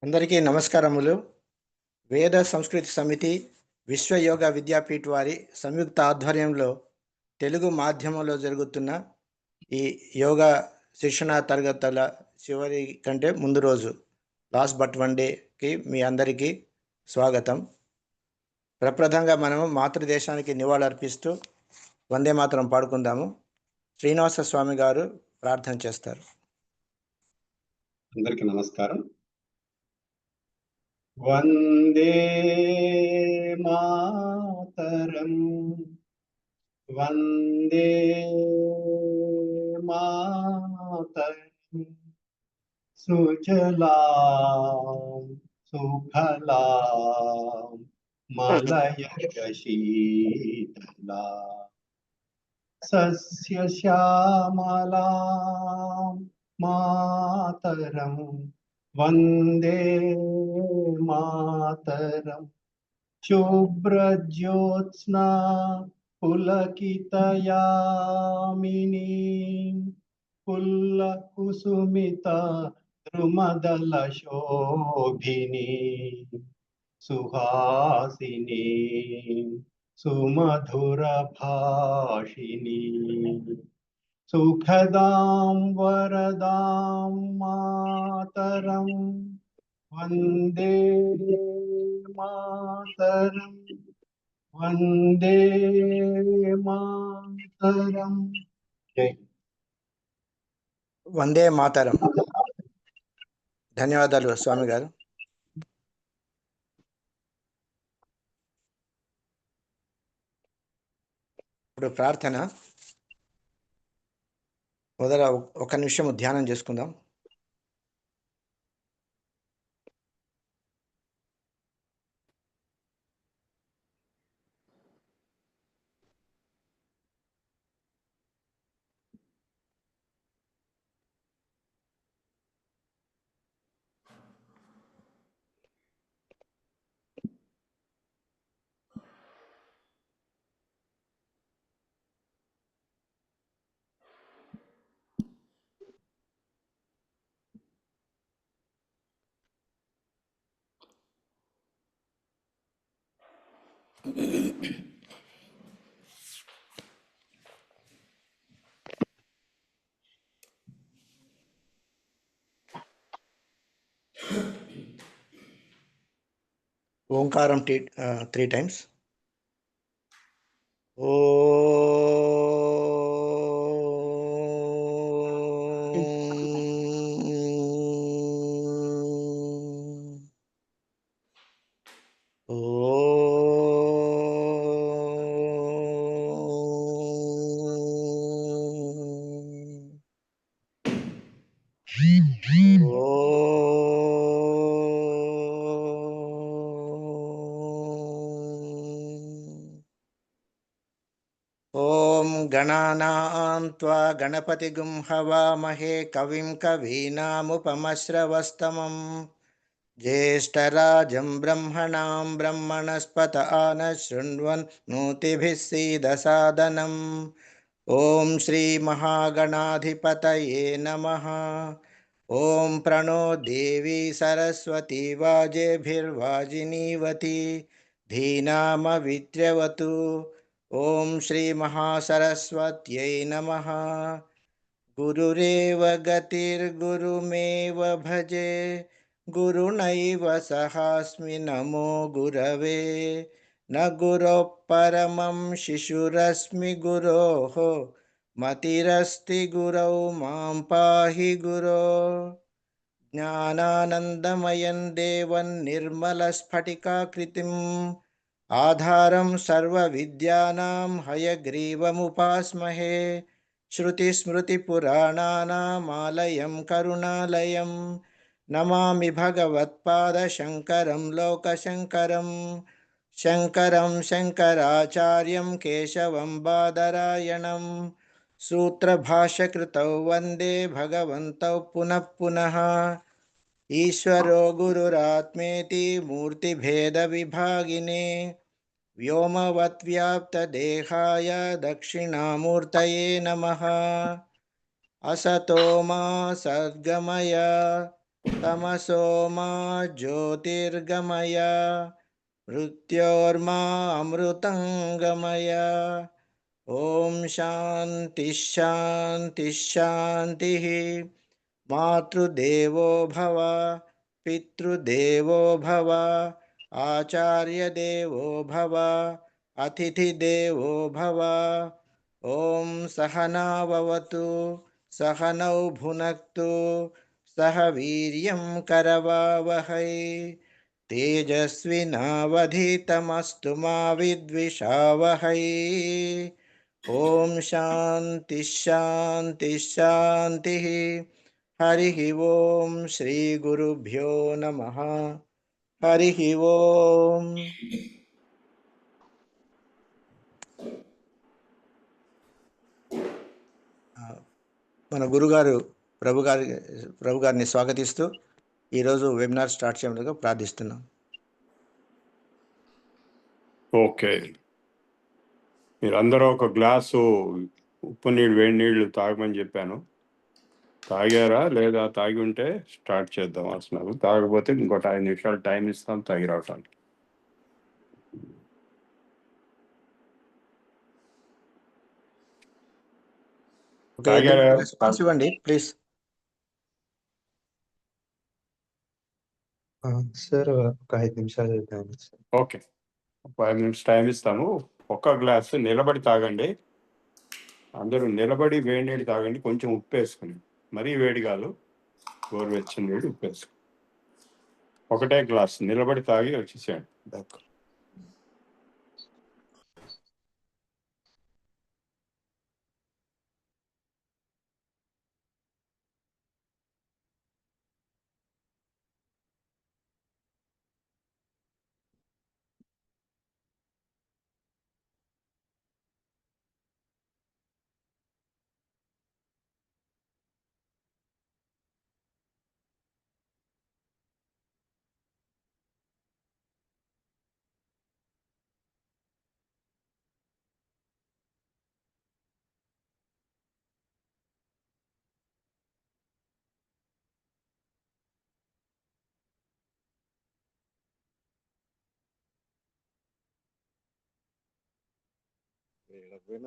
అందరికీ నమస్కారములు. వేద సంస్కృతి సమితి విశ్వ యోగా విద్యాపీఠ్ వారి సంయుక్త ఆధ్వర్యంలో తెలుగు మాధ్యమంలో జరుగుతున్న ఈ యోగా శిక్షణా తరగతుల చివరి కంటే ముందు రోజు లాస్ట్ బట్ వన్ డేకి మీ అందరికీ స్వాగతం. ప్రప్రథంగా మనము మాతృదేశానికి నివాళులర్పిస్తూ వందే మాతరం పాడుకుందాము. శ్రీనివాస స్వామి గారు ప్రార్థన చేస్తారు. అందరికీ నమస్కారం. వందే మాతరం వందే మాతరం సుజలాం సుఫలాం మలయజ శీతలాం సస్యశ్యామలాం మాతరం వందే మాతరం శుభ్రజ్యోత్స్నా పులకితయామినీ పుల్లకుసుమిత ద్రుమదల శోభినీ సుహాసినీ సుమధుర భాషిణీ సుఖదాం వరదాం మాతరం వందే మాతరం వందే మాతరం. వందే మాతరం. ధన్యవాదాలు స్వామి గారు. ఇప్పుడు ప్రార్థన మొదల ఒక నిమిషం ధ్యానం చేసుకుందాం. ఓంకారం 3 times. ఓ ఓం గణానాం త్వా గణపతిగుం హవామహే కవిం కవీనాముపమశ్రవస్తమం జ్యేష్ఠరాజం బ్రహ్మణాం బ్రహ్మణస్పత ఆనశృణ్వన్నోతిభిः सीदसादनं. ఓం శ్రీ మహాగణాధిపతయే నమః. ఓం ప్రణో దేవీ సరస్వతీ వాజేభిర్వాజినీవతి ధీనామవిద్రవతు. ఓం శ్రీ మహాసరస్వత్యై నమః. గురురేవ గతిర్గురుమేవ భజే గురునైవ సహాస్మి నమో గురవే. న గురోః పరమం శిశురస్మి గురోః మతిరస్తి గురౌ మాం పాహి గురో. జ్ఞానానందమయం దేవం నిర్మలస్ఫటికాకృతిం ఆధారం సర్వవిద్యానాం హయగ్రీవముపాస్మహే. శృతిస్మృతిపురాణానామాలయం కరుణాలయం నమామి భగవత్పాదశంకరం లోకశంకరం. శంకరం శంకరాచార్యం కేశవం బాదరాయణం సూత్రభాష్యకృతౌ వందే భగవంతౌ పునః పునః. ఈశ్వరో గురురాత్మేతి మూర్తిభేదవిభాగినే వ్యోమవద్వ్యాప్తదేహాయ దక్షిణామూర్తయే నమః. అసతో మా సద్గమయ तमसो मा ज्योतिर्गमय मृत्योर्मा अमृतङ्गमय ॐ शान्तिः शान्तिः शान्तिः मातृदेवो भव पितृदेवो भव आचार्यदेवो भव अतिथिदेवो भव ॐ सहना भवतु सहनौ भुनक्तु सह वीर्यं करवावहै तेजस्विनावधीतमस्तु मा विद्विषावहै ॐ शान्तिः शान्तिः शान्तिः हरिः ॐ श्रीगुरुभ्यो नमः हरिः ॐ మన గురుగారు ప్రభు గారిని స్వాగతిస్తూ ఈరోజు వెబినార్ స్టార్ట్ చేయడానికి ప్రార్థిస్తున్నాం. ఓకే, మీరందరూ ఒక గ్లాసు ఉప్పు నీళ్ళు వేడి నీళ్ళు తాగమని చెప్పాను. తాగారా లేదా? తాగి ఉంటే స్టార్ట్ చేద్దాం అసలు. తాగకపోతే ఇంకోటి 5 నిమిషాలు టైం ఇస్తాం తాగి రావటానికి. తాగారా? రెస్పాన్స్ ఇవ్వండి ప్లీజ్. సార్ ఒక 5 నిమిషాలు వెళ్తాను సార్. ఓకే, 5 మినిట్స్ టైం ఇస్తాము. ఒక్క గ్లాసు నిలబడి తాగండి. అందరూ నిలబడి వేడి నీళ్ళు తాగండి, కొంచెం ఉప్పు వేసుకుని. మరీ వేడి కాదు, గోరువెచ్చని నీళ్ళు ఉప్పు వేసుకుని ఒకటే గ్లాస్ నిలబడి తాగి వచ్చేసేయండి.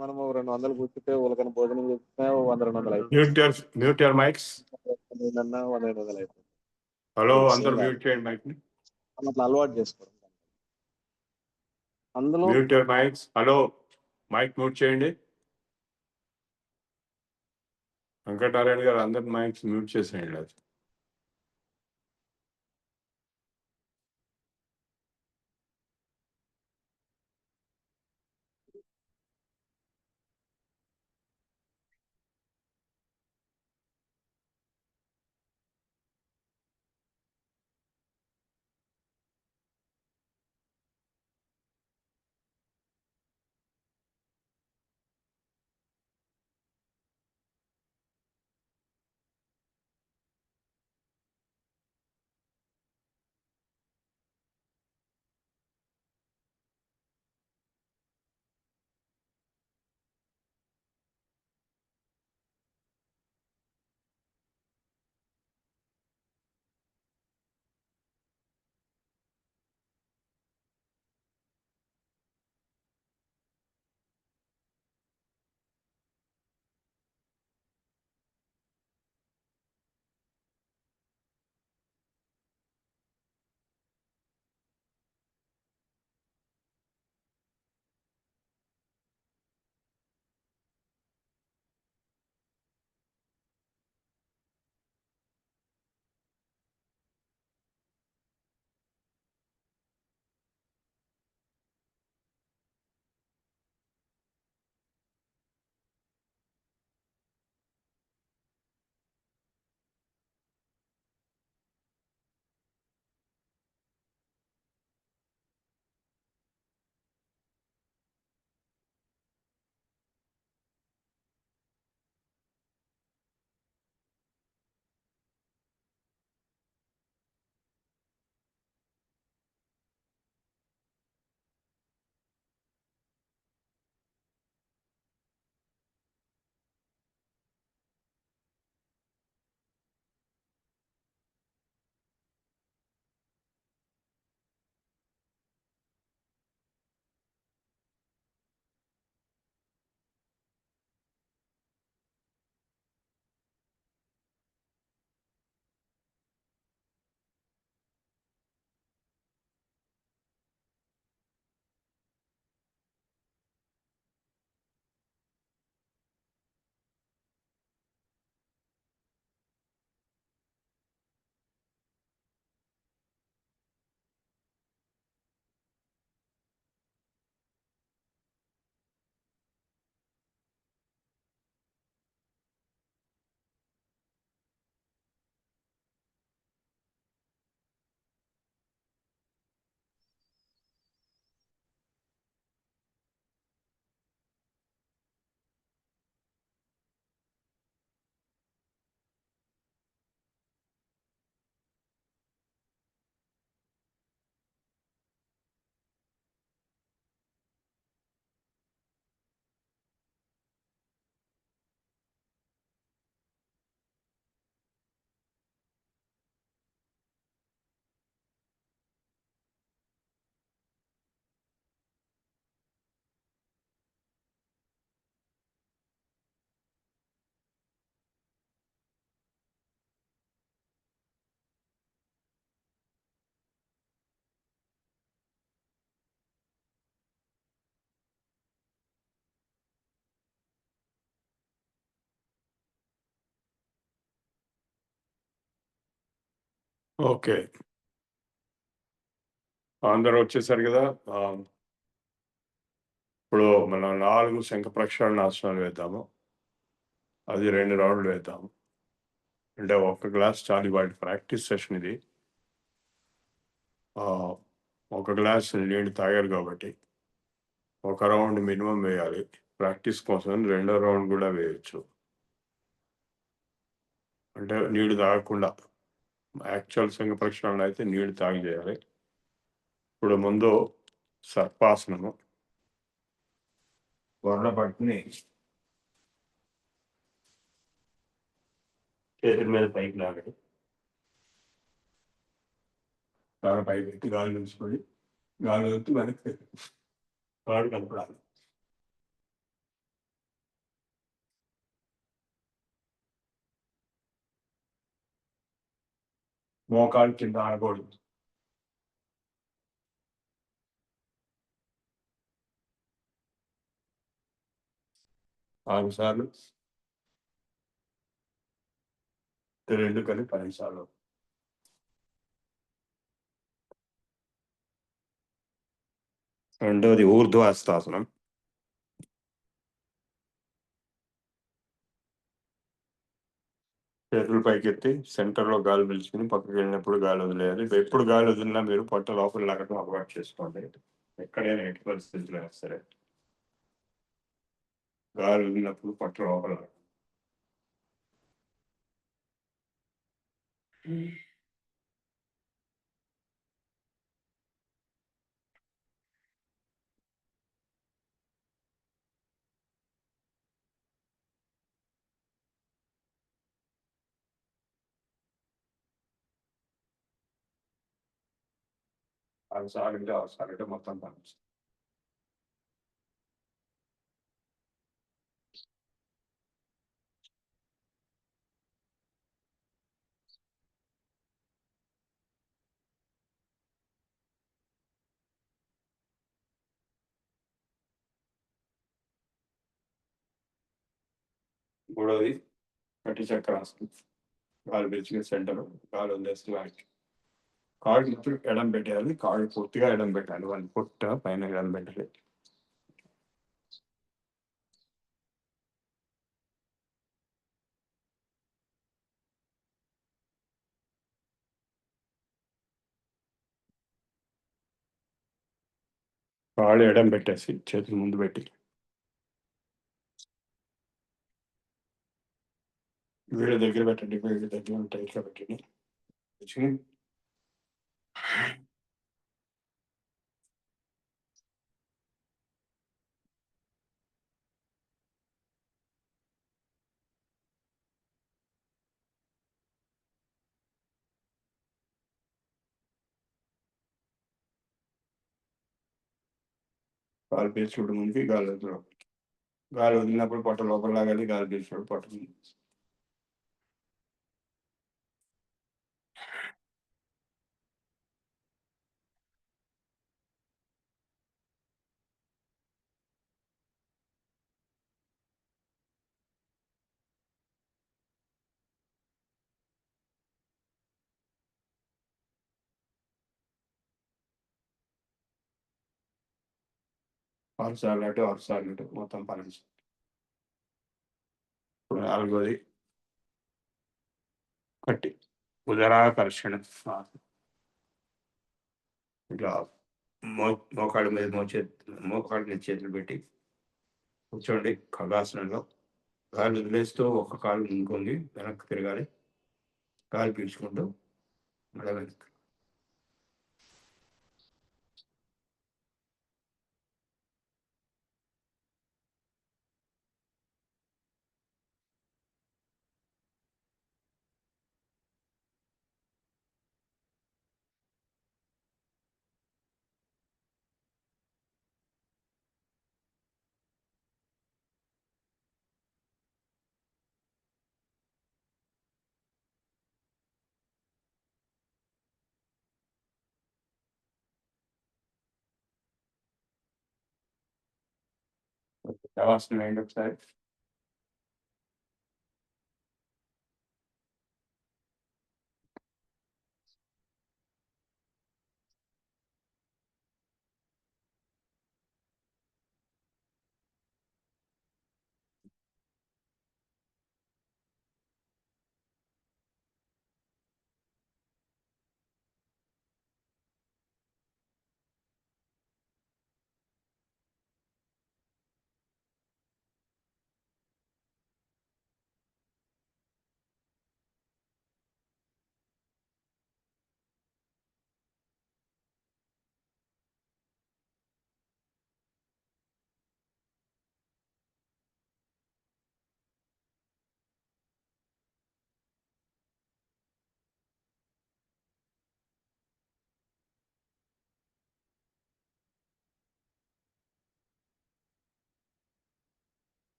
మనము 200 కూర్చుంటే వాళ్ళకన్నా భోజనం చేస్తే 100-200 మ్యూట్ యువర్ మైక్స్. 100-200 అయిపోతుంది. హలో, అందరూ మ్యూట్ చేయండి మైక్ ని. అట్లా అలవాటు చేసుకోవడం. అందులో mute your mics. Hello, mic mute చేయండి. వెంకటనారాయణ గారు అందరి మైక్స్ మ్యూట్ చేసేయండి. అది ఓకే. అందరూ వచ్చేసారు కదా! ఇప్పుడు మనం 4 శంఖ ప్రక్షాళన ఆసనాలు వేద్దాము. అది 2 రౌండ్లు వేద్దాము. అంటే ఒక గ్లాస్ చాలు, ఇవాళ ప్రాక్టీస్ సెషన్ ఇది. ఒక గ్లాస్ నీళ్ళు తాగారు కాబట్టి ఒక రౌండ్ మినిమం వేయాలి. ప్రాక్టీస్ కోసం రెండో రౌండ్ కూడా వేయొచ్చు. అంటే నీళ్ళు తాగకుండా. యాక్చువల్ శంఖ ప్రక్షాళన అయితే నీళ్ళు తాగి చేయాలి. ఇప్పుడు ముందు సర్పాసనము. పట్టుని చేతుల మీద పైకి లాగండి. కాళ్ళ పైకి పెట్టి గాలి నిలుచుకొని గాలి వదిలి వెనక్కి కాళ్ళు కనపడాలి. మోకాలు కింద ఆడకూడదు. ఆరు సార్లు, 2 కలిపి 10 సార్లు. రెండోది ఊర్ధ్వహస్తాసనం. చేతులు పైకెత్తి సెంటర్లో గాలి పీల్చుకుని పక్కకి వెళ్ళినప్పుడు గాలి వదిలేయాలి. ఎప్పుడు గాలి వదిలినా మీరు పొట్ట లోపల లాగడం అలవాటు చేసుకోండి. ఎక్కడైనా ఎట్టి పరిస్థితుల్లో అయినా సరే గాలి వదిలినప్పుడు పొట్ట లోపల ఆరు సార్లు మొత్తం పని. మూడోది కటి చక్రాసనం. గాలి పీల్చుకుని సెంటర్, గాలి వదిలేసి లాగి కాళ్ళు ఇప్పుడు ఎడం పెట్టేయాలి. కాళ్ళు పూర్తిగా ఎడం పెట్టాలి. వాళ్ళ పుట్ట పైన ఎడం పెట్టాలి. కాళ్ళు ఎడం పెట్టేసి చేతులు ముందు పెట్టి వీళ్ళ దగ్గర పెట్టండి. వీళ్ళ దగ్గర ఉంటాయి ఇట్లా పెట్టండి. గాలి పీల్చుకోవడం ముందుకి గాలి వదలడం. గాలి వదిలినప్పుడు పొట్ట లోపల లాగాలి. గాలి పీల్చుకోవడం పొట్ట ఆరు సార్లు అటు 6 సార్లు ఇటు మొత్తం 12. ఇప్పుడు నాలుగోది కట్టి ఉదరాకర్షణ. ఇట్లా మోకాళ్ళ మీద మోకాళ్ళ మీద చేతులు పెట్టి కూర్చోండి ఖగాసనంలో. గాలి వదిలేస్తూ ఒక కాలు ఇంకొంగి వెనక్కి తిరగాలి. గాలి పీల్చుకుంటూ మళ్ళీ వెనక్కి. శవాసనం వేయండి ఒకసారి.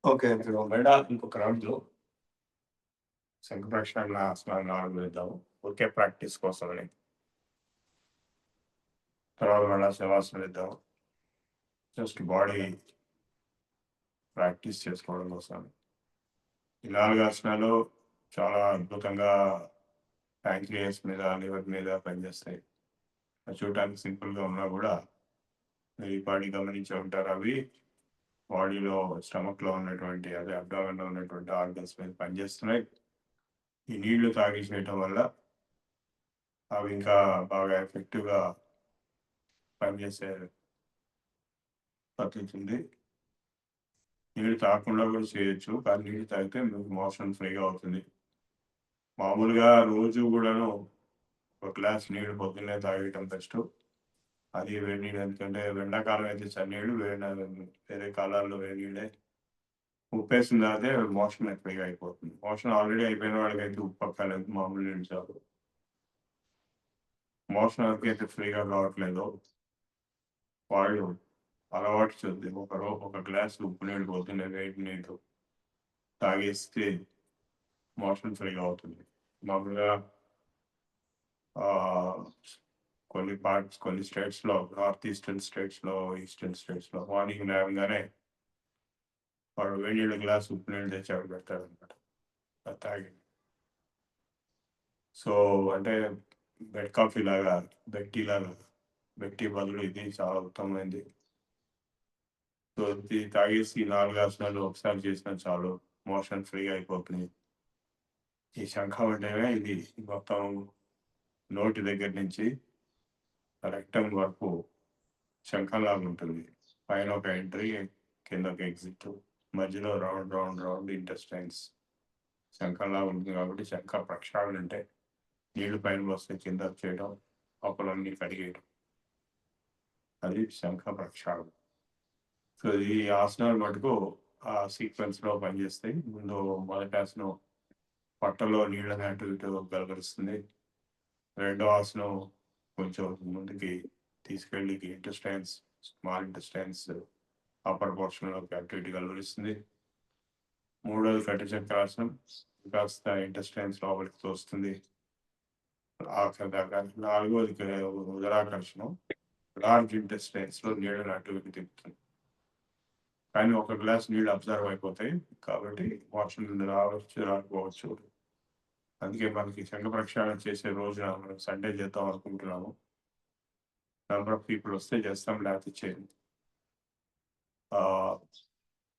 ఓకే. మెడ ఇంకొక రౌండ్‌లో శంఖ ప్రక్షాళన ఆసనాలు 4 వేద్దాము. ఊరికే ప్రాక్టీస్ కోసమని. తర్వాత మళ్ళా శవాసనం వేద్దాం. జస్ట్ బాడీ ప్రాక్టీస్ చేసుకోవడం కోసం. ఈ 4 ఆసనాలు చాలా అద్భుతంగా ప్యాంక్రియాస్ మీద, లివర్ మీద పనిచేస్తాయి. చూడటానికి సింపుల్‌గా ఉన్నా కూడా మీరు ఈ బాడీ గమనించే ఉంటారు. అవి బాడీలో స్టమక్‌లో ఉన్నటువంటి అదే అబ్డామెన్‌లో ఉన్నటువంటి ఆర్గన్స్ మీద పనిచేస్తున్నాయి. ఈ నీళ్లు తాగి చేయటం వల్ల అవి ఇంకా బాగా ఎఫెక్టివ్‌గా పనిచేసే పద్ధతి ఉంది. నీళ్ళు తాగకుండా కూడా చేయొచ్చు. కానీ నీళ్ళు తాగితే మీకు మోషన్ ఫ్రీగా అవుతుంది. మామూలుగా రోజు కూడాను ఒక గ్లాస్ నీళ్ళు పొద్దున్నే తాగటం బెస్ట్. అది వేడి నీళ్ళు, ఎందుకంటే ఎండాకాలం అయితే చన్నీళ్ళు, వేరే కాలాల్లో వేడి నీళ్ళే. ఉప్పేసిన తాగితే మోషన్ ఫ్రీగా అయిపోతుంది. మోషన్ ఆల్రెడీ అయిపోయిన వాళ్ళకైతే ఉప్పు అక్కర్లేదు, మామూలు నీళ్ళు చాలు. మోషన్ ఎవరికైతే ఫ్రీగా కావట్లేదో వాళ్ళు అలవాటు చూద్ది. ఒక గ్లాస్ ఉప్పు నీళ్ళు పొద్దున్నే వేడి నీళ్ళు తాగేస్తే మోషన్ ఫ్రీగా అవుతుంది. మామూలుగా కొన్ని స్టేట్స్‌లో, నార్త్ ఈస్టర్న్ స్టేట్స్‌లో, ఈస్టర్న్ స్టేట్స్‌లో మార్నింగ్ లేవగానే వాడు వేడి నీళ్ళ గ్లాస్ ఉప్పు నీళ్ళు తెచ్చి అక్కడ పెడతాడనమాట. అది తాగి. సో అంటే బెడ్ కాఫీ లాగా, బెడ్ టీ బదులు ఇది చాలా ఉత్తమమైనది. సో ఇది తాగేసి 4 ఆసనాలు ఒకసారి చేసినా చాలు, మోషన్ ఫ్రీగా అయిపోతుంది. ఈ శంఖం అంటేనే ఇది మొత్తం నోటి దగ్గర నుంచి రెక్టమ్ వరకు శంఖంలాగా ఉంటుంది. పైన ఒక ఎంట్రీ, కింద ఒక ఎగ్జిట్, మధ్యలో రౌండ్ ఇంటెస్టైన్స్ శంఖంలాగా ఉంటుంది. కాబట్టి శంఖ ప్రక్షాళన అంటే నీళ్లు పైన వస్తే కింద చేయడం, లోపలన్నీ కడిగేయడం, అది శంఖ ప్రక్షాళన. సో ఈ ఆసనాలు మటుకు ఆ సీక్వెన్స్లో పనిచేస్తాయి. ముందు మొదటి ఆసనం పట్టలో నీళ్ళని అటు ఇటు గలగలుస్తుంది. రెండో ఆసనం కొంచెం ముందుకి తీసుకెళ్ళి ఇంటెస్టైన్స్, స్మాల్ ఇంటెస్టైన్స్ అప్పర్ పోర్షన్లోకి అటు ఇటు గలవరిస్తుంది. మూడోది కటి చక్రాసనం, కాస్త ఇంటెస్టైన్స్ లోపలికి తోస్తుంది. ఆఖరి దాకా. నాలుగోది ఉదరాకర్షణం, లార్జ్ ఇంటెస్టైన్స్లో నీళ్ళని అటు ఇటు తిప్పుతుంది. కానీ ఒక గ్లాస్ నీళ్ళు అబ్జర్వ్ అయిపోతాయి కాబట్టి మోషన్ రాకపోవచ్చు. అందుకే మనకి శంఖ ప్రక్షాళన చేసే రోజున మనం సండే చేద్దాం అనుకుంటున్నాము. నెంబర్ ఆఫ్ పీపుల్ వస్తే చేస్తాం, లేకపోతే చేయండి.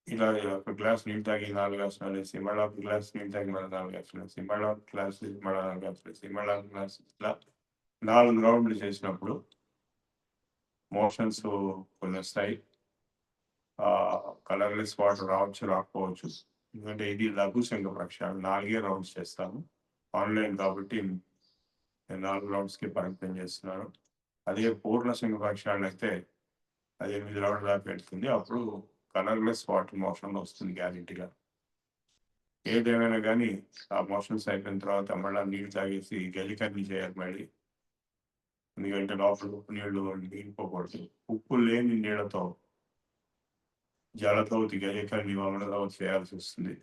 ఇలా ఒక గ్లాస్ నీళ్ళు తాగి 4 ఆసనాలు వేసి, మళ్ళీ ఒక గ్లాస్ నీళ్ళు తాగి మళ్ళీ 4 ఆసనాలు వేసి, మళ్ళీ ఒక గ్లాస్ మళ్ళీ 4 ఆసనాలు వేసి, మళ్ళీ ఒక గ్లాస్, ఇట్లా 4 రౌండ్లు చేసినప్పుడు మోషన్స్ కొన్ని వస్తాయి. కలర్లెస్ వాటర్ రావచ్చు, రాకపోవచ్చు. ఎందుకంటే ఇది లఘు శంఖ ప్రక్షాళన 4 రౌండ్స్ చేస్తాము. ఆన్లైన్ కాబట్టి నేను 4 రౌండ్స్కి పరిమితం చేస్తున్నాను. అదే పూర్ణ శంఖ ప్రక్షాళన అయితే అది 8 రౌండ్ల దాకా పెడుతుంది. అప్పుడు కలర్లెస్ వాటర్ మోషన్ వస్తుంది గ్యారెంటీగా. ఏదేమైనా కానీ ఆ మోషన్స్ అయిపోయిన తర్వాత మళ్ళీ నీళ్ళు తాగేసి గలికర్ని చేయాలి మళ్ళీ. ఎందుకంటే లోపల ఉప్పు నీళ్ళు నీళ్ళిపోకూడదు. ఉప్పు లేని నీళ్ళతో, జలతో గలికర్ని వమలతో చేయాల్సి వస్తుంది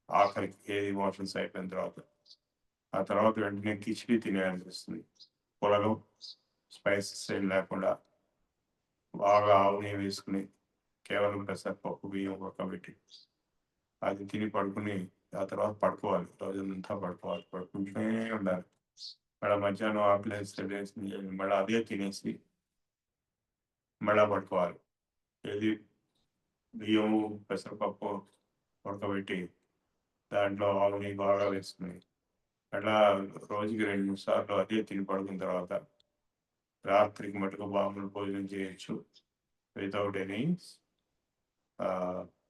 ఆఖరికి, ఏది మోషన్స్ అయిపోయిన తర్వాత. ఆ తర్వాత వెంటనే కిచిడి తినేయాల్సి వస్తుంది. పొలగం, స్పైసెస్ ఏం లేకుండా బాగా ఆవు నెయ్యి వేసుకుని కేవలం పెసరపప్పు, బియ్యం ఉడకబెట్టి అది తిని పడుకుని ఆ తర్వాత పడుకోవాలి. రోజంతా పడుకోవాలి, పడుకుంటూనే ఉండాలి. మళ్ళీ మధ్యాహ్నం ఆకలేస్తే మళ్ళీ అదే తినేసి మళ్ళీ పడుకోవాలి. ఏది బియ్యము, పెసరపప్పు ఉడకబెట్టి దాంట్లో ఆవు నెయ్యి బాగా వేసుకుని అట్లా రోజుకి 2-3 సార్లు అదే తిని పడుకున్న తర్వాత రాత్రికి మటుకు మామూలు భోజనం చేయొచ్చు వితౌట్ ఎనీ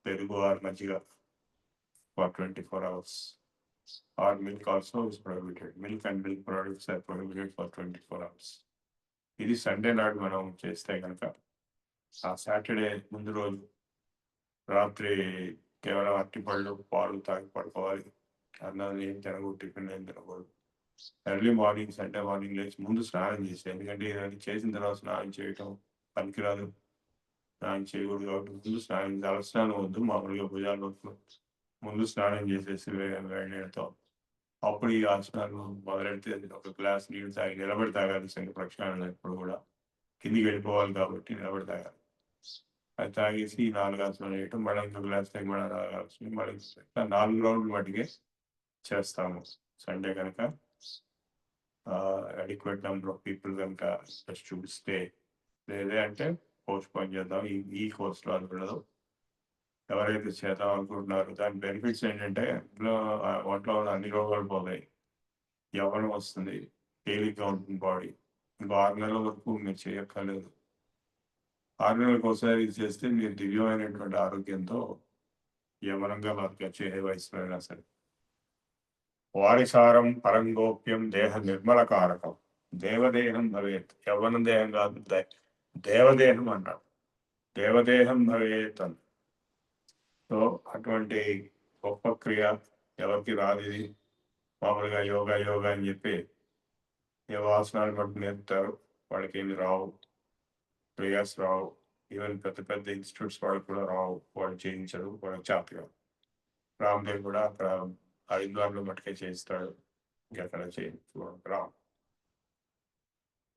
పెరుగు ఆర్ మజ్జిగ for 24 hours. Or milk also is prohibited. Milk and milk products are prohibited for 24 hours. ఇది సండే నాడు మనం చేస్తే కనుక ఆ సాటర్డే ముందు రోజు రాత్రి కేవలం అరటిపళ్ళు, పాలు తాగి పడుకోవాలి. అన్నం ఏం తినకూడదు, టిఫిన్ ఏం తినకూడదు. ఎర్లీ మార్నింగ్, సండే మార్నింగ్ లేచి ముందు స్నానం చేసి, ఎందుకంటే ఇవన్నీ చేసిన తర్వాత స్నానం చేయటం పనికిరాదు. స్నానం చేయకూడదు కాబట్టి ముందు స్నానం, తలస్నానం వద్దు, మామూలుగా భుజాలు నొప్పులు ముందు స్నానం చేసేసి వేడి నీళ్ళతో అప్పుడు ఈ ఆసనాలు మొదలెడితే ఒక గ్లాస్ నీళ్ళు తాగి నిలబడి తాగాలి. శంఖ ప్రక్షాళన ఎప్పుడు కూడా కిందికి వెళ్ళిపోవాలి కాబట్టి నిలబడి తాగాలి. అది తాగేసి 4 ఆసనాలు వేయటం, మళ్ళీ ఇంకో గ్లాస్ తాగి మళ్ళీ తాగాల్సింది, మళ్ళీ 4 రౌండ్లు మటుకే చేస్తాము. సండే కనుక అడిక్వేట్ నెంబర్ ఆఫ్ పీపుల్ కనుక చూపిస్తే, లేదే అంటే పోస్ట్ పోన్ చేద్దాం ఈ కోర్సులో అనుకున్నదో ఎవరైతే చేద్దాం అనుకుంటున్నారో దాని బెనిఫిట్స్ ఏంటంటే ఇందులో ఒంట్లో ఉన్న అన్ని రోగాలు పోతాయి, యవ్వనం వస్తుంది, తేలిగ్గా ఉంటుంది బాడీ. ఇంకో 6 నెలల వరకు మీరు చేయక్కర్లేదు. 6 నెలలకు ఒకసారి ఇది చేస్తే మీరు దివ్యమైనటువంటి ఆరోగ్యంతో యవ్వనంగా బతకచ్చు ఏ వయసులో అయినా సరే. వారిసారం పరంగోప్యం దేహ నిర్మల కారకం దేవదేహం భవేత్. యవ్వనం దేహం కాదు, దేవదేహం అన్నాడు. దేవదేహం భవేత్ అని. సో అటువంటి గొప్ప క్రియ ఎవరికి రాదు. ఇది మామూలుగా యోగా యోగా అని చెప్పి ఏవో ఆసనాలు బట్టి నేర్పుతారు, వాళ్ళకి ఏమి రావు, క్రియాస్ రావు. ఈవెన్ పెద్ద పెద్ద ఇన్స్టిట్యూట్స్ వాళ్ళకి కూడా రావు, వాళ్ళు చేయించరు, వాళ్ళకి చేత. రామ్దేవ్ కూడా అక్కడ హరిద్వార్లో మట్టుకే చేయిస్తాడు, ఇంకెక్కడ చేయించు రావు.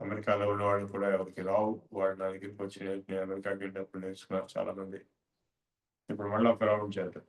అమెరికాలో ఉన్న వాళ్ళు కూడా ఎవరికి రావు, వాళ్ళ దగ్గరికి వచ్చి నేను అమెరికాకి వెళ్ళినప్పుడు నేర్చుకున్నారు చాలా మంది. ఇప్పుడు మళ్ళీ ఒక రౌండ్ చేద్దాం.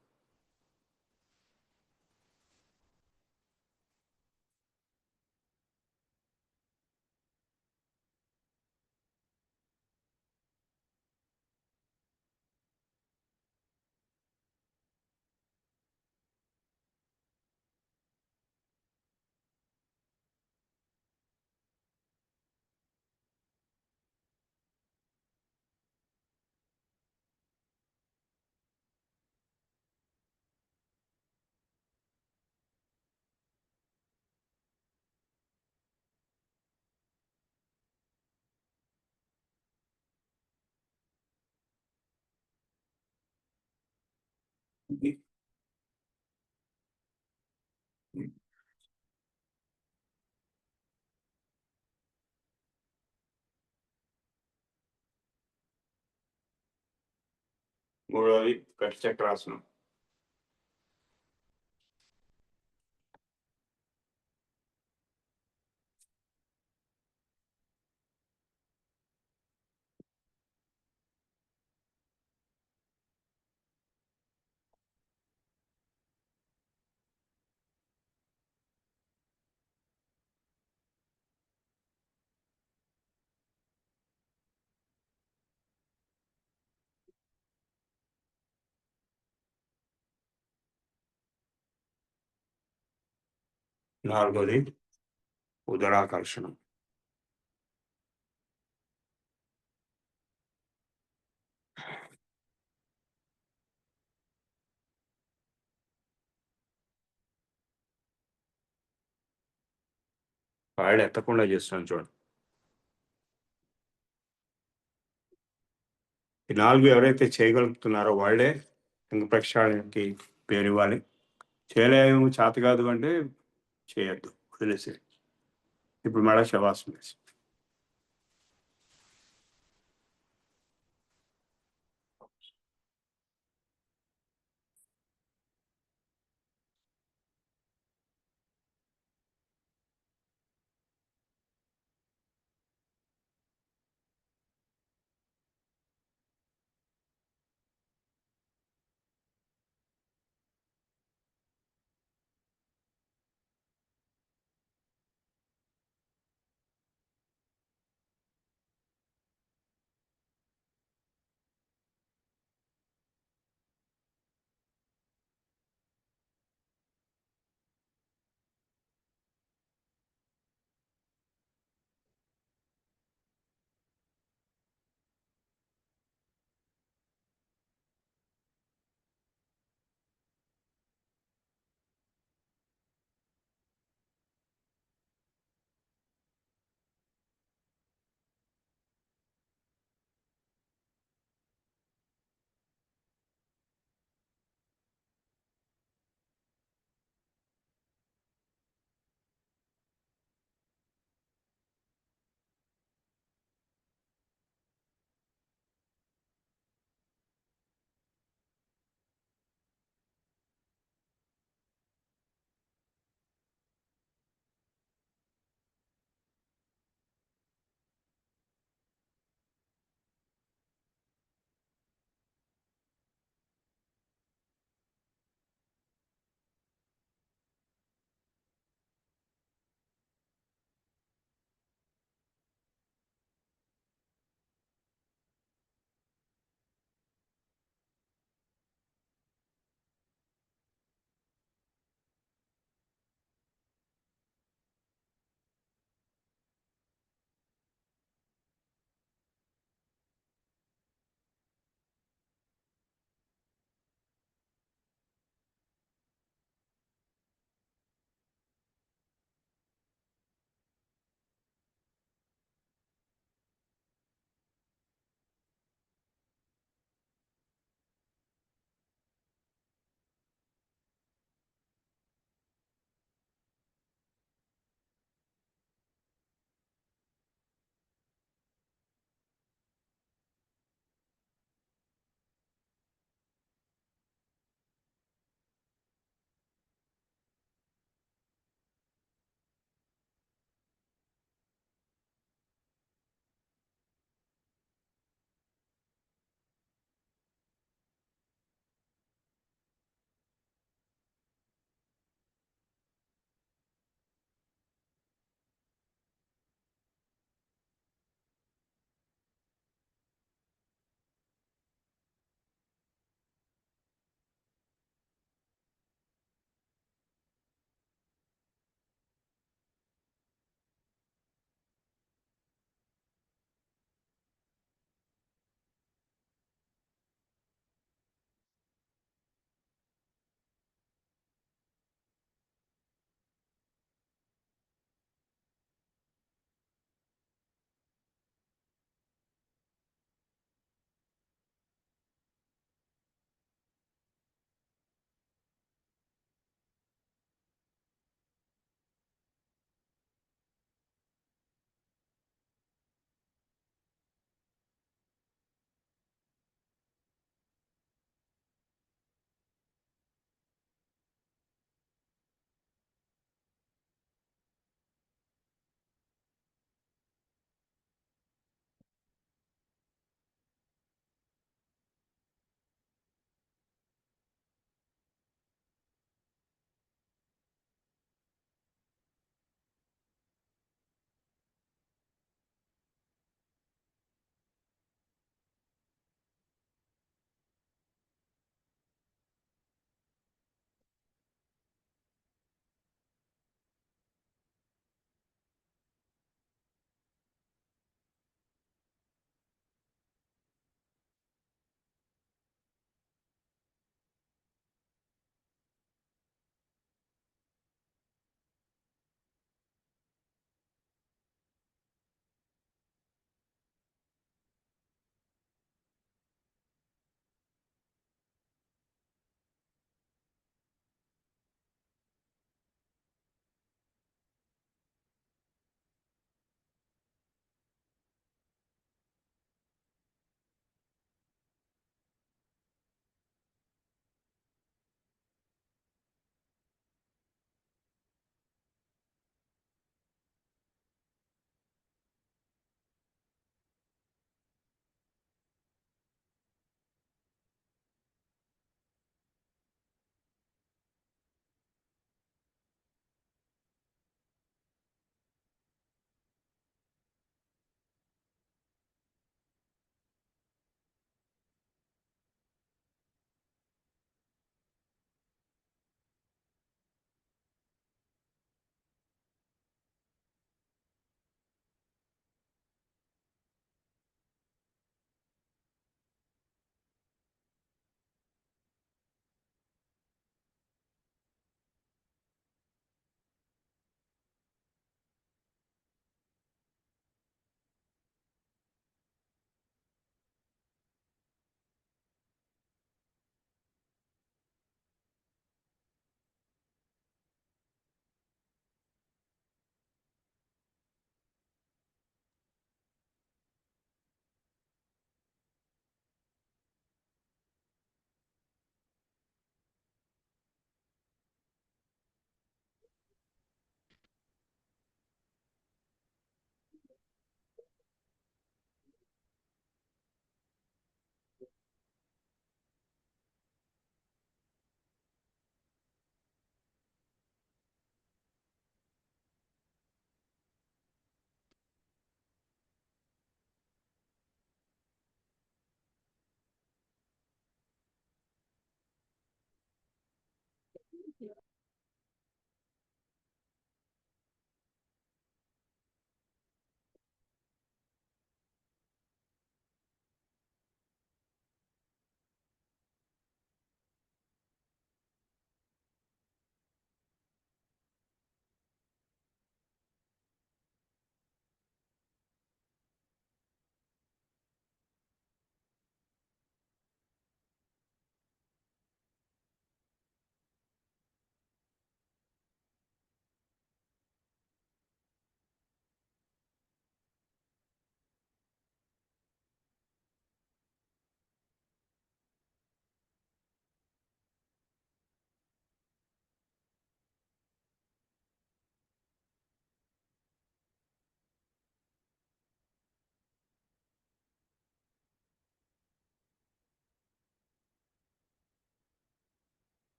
మూడవది కటిచక్రాసనం. నాలుగోది ఉదరాకర్షణం. కాళ్ళు ఎత్తకుండా చేస్తున్నాను చూడండి. ఈ 4 ఎవరైతే చేయగలుగుతున్నారో వాళ్ళే ఇంక ప్రక్షాళనకి పేరు ఇవ్వాలి. చేయలేము, చేత కాదు అంటే చేయొద్దు, వదిలేసి. ఇప్పుడు మళ్ళీ శవాసనం వేసి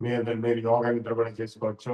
మీ అందరు మీరు యోగా నిద్ర కూడా చేసుకోవచ్చు.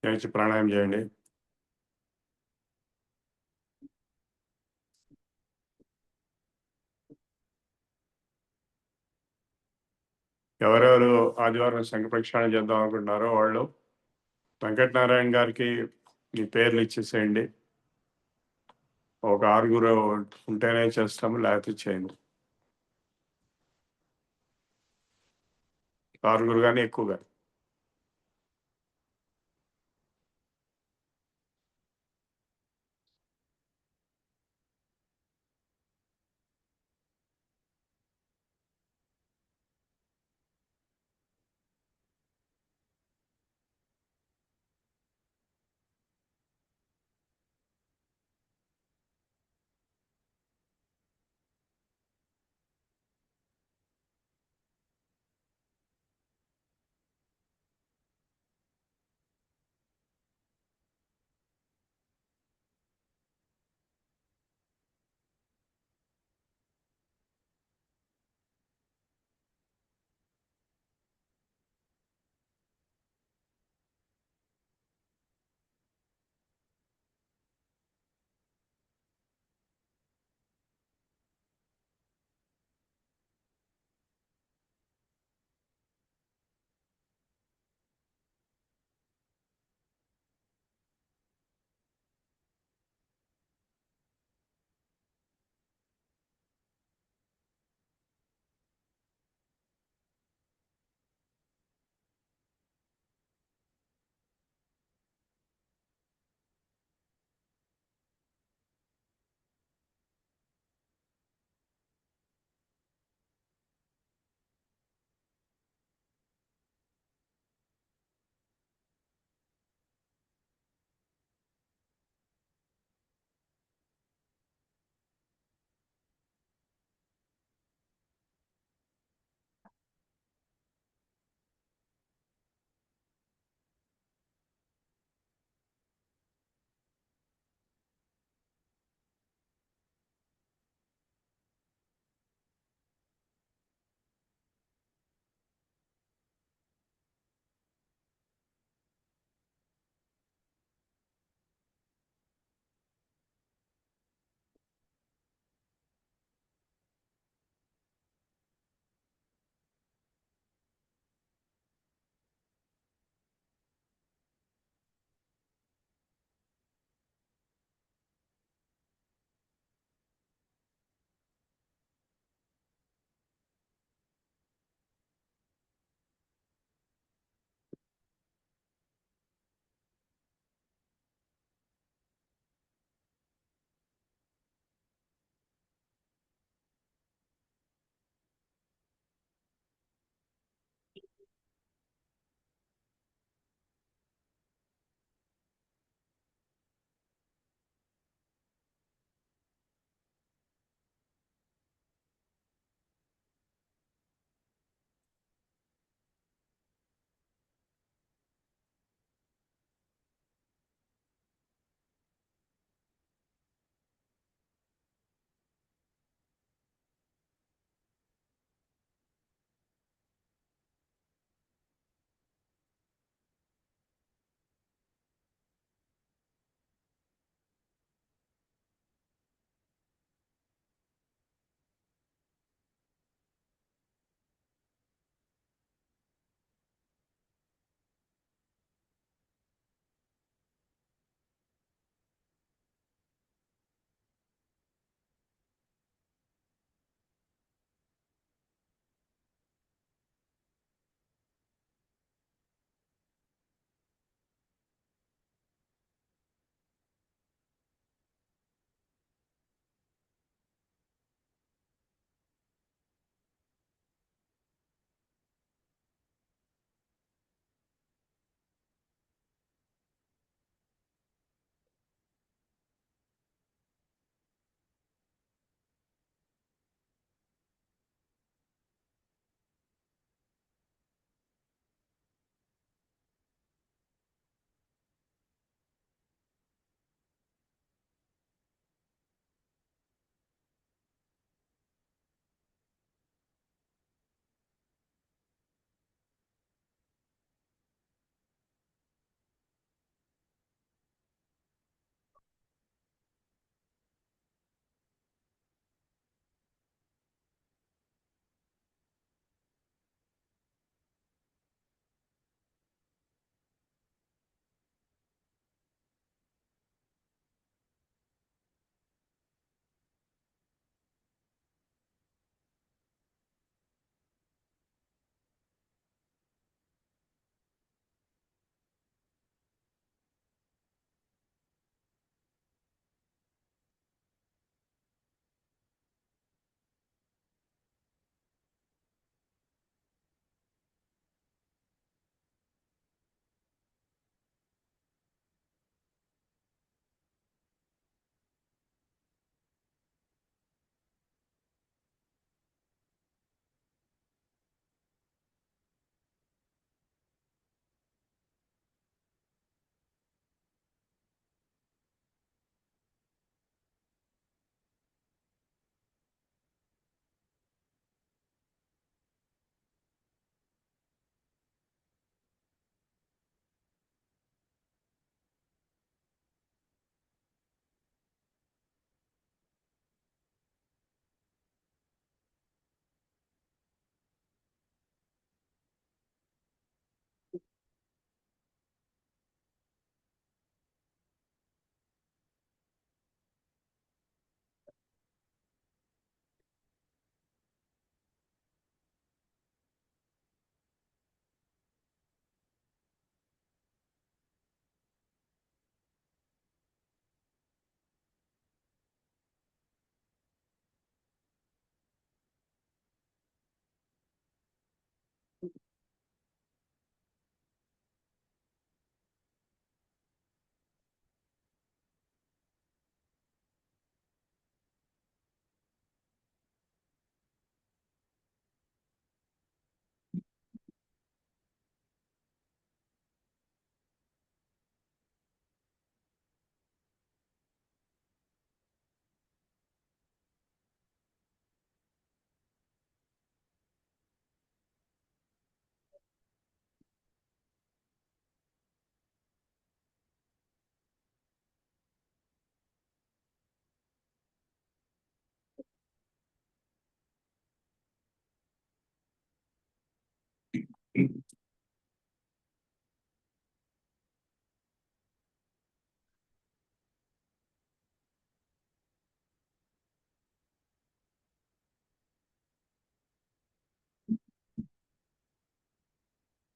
లేచి ప్రాణాయామం చేయండి. ఎవరెవరు ఆదివారం సంఘ ప్రక్షాళన చేద్దాం అనుకుంటున్నారో వాళ్ళు వెంకటనారాయణ గారికి మీ పేర్లు ఇచ్చేసేయండి. ఒక 6 ఉంటేనే చేస్తాము, లేకపోతే చేయండి. 6 కానీ ఎక్కువగా.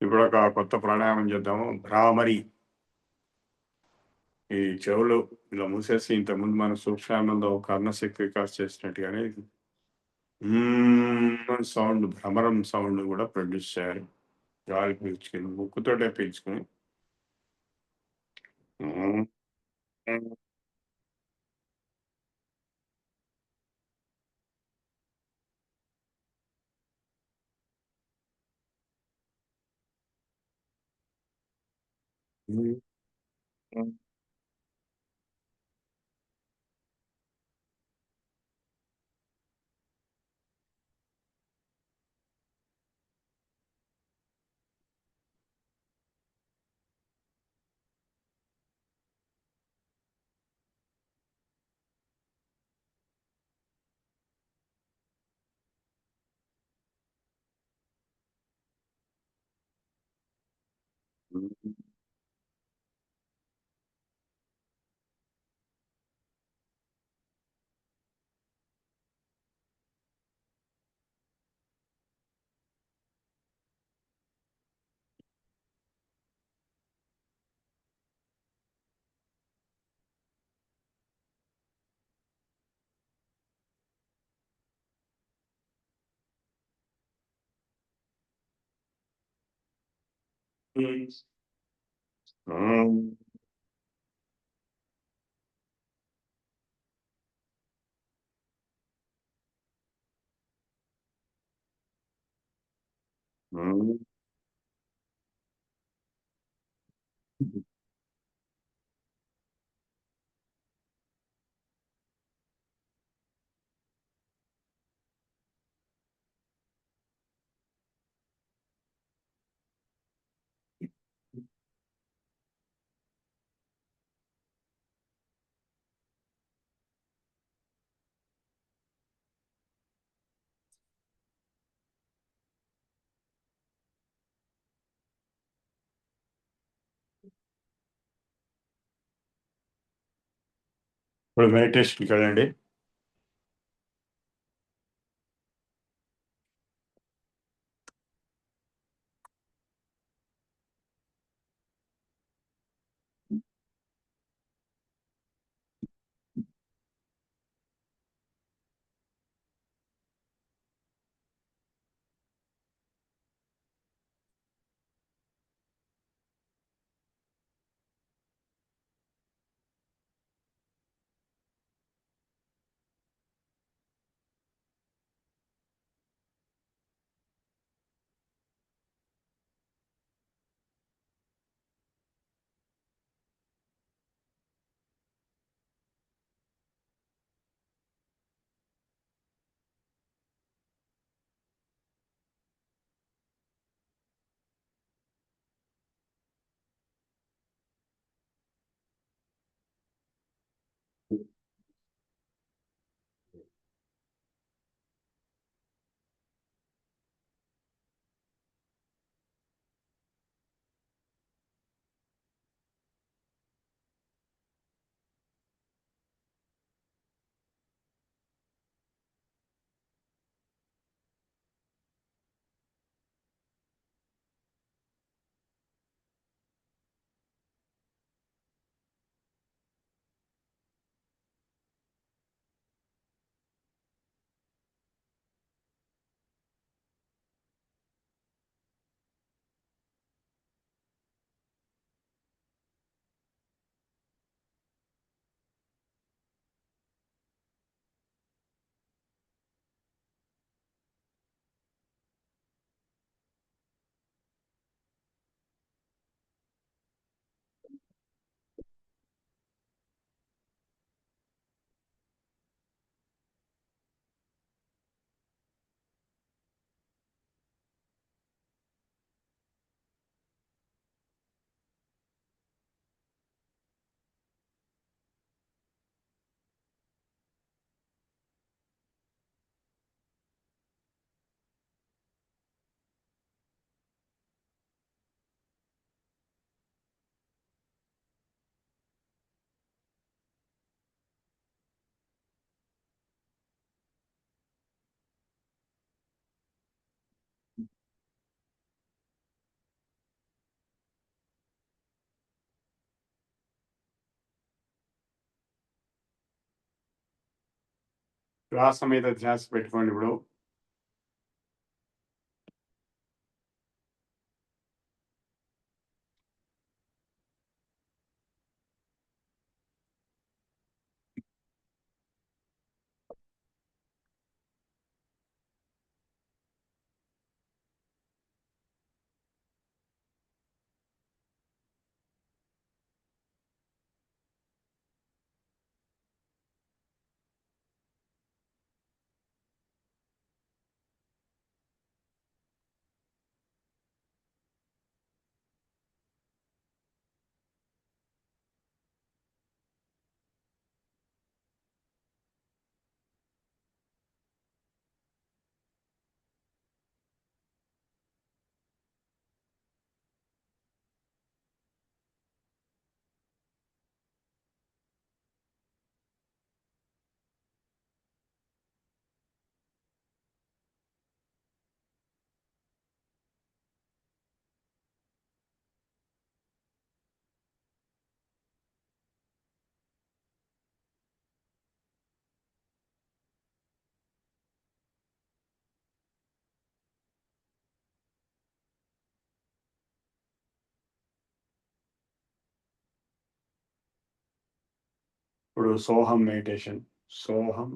ఇప్పుడు ఒక కొత్త ప్రాణాయామం చేద్దాము. భ్రామరి. ఈ చెవులు ఇలా మూసేసి ఇంతకుముందు మన సూక్ష్మానందం కర్ణశక్తి వికాస్ చేసినట్టుగానే సౌండ్, భ్రమరం సౌండ్ కూడా ప్రొడ్యూస్ చేయాలి. గాలి పీల్చుకుని ముక్కుతోటే పీల్చుకుని ఇప్పుడు మెడిటేషన్కి వెళ్ళండి. శ్వాస మీద ధ్యాస పెట్టుకోండి ఇప్పుడు. ఇప్పుడు సోహం మెడిటేషన్. సోహం.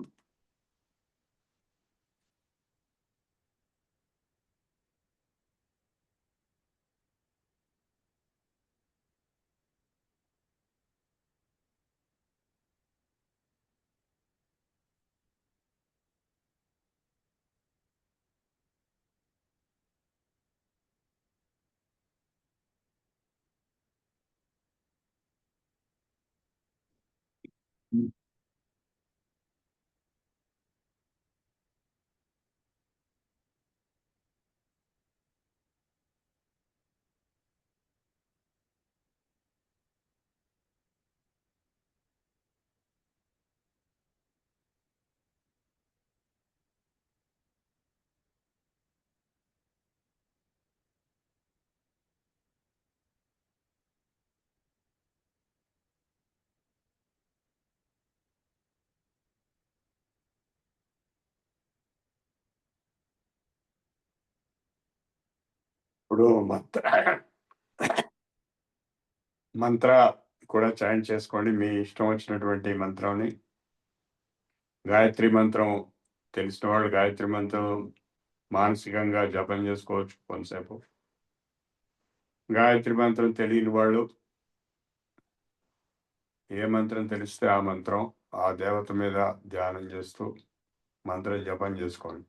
ఇప్పుడు మంత్ర కూడా చాంట్ చేసుకోండి. మీ ఇష్టం వచ్చినటువంటి మంత్రాన్ని. గాయత్రి మంత్రం తెలిసిన వాళ్ళు గాయత్రి మంత్రం మానసికంగా జపం చేసుకోవచ్చు కొంతసేపు. గాయత్రి మంత్రం తెలియని వాళ్ళు ఏ మంత్రం తెలిస్తే ఆ మంత్రం ఆ దేవత మీద ధ్యానం చేస్తూ మంత్ర జపం చేసుకోండి.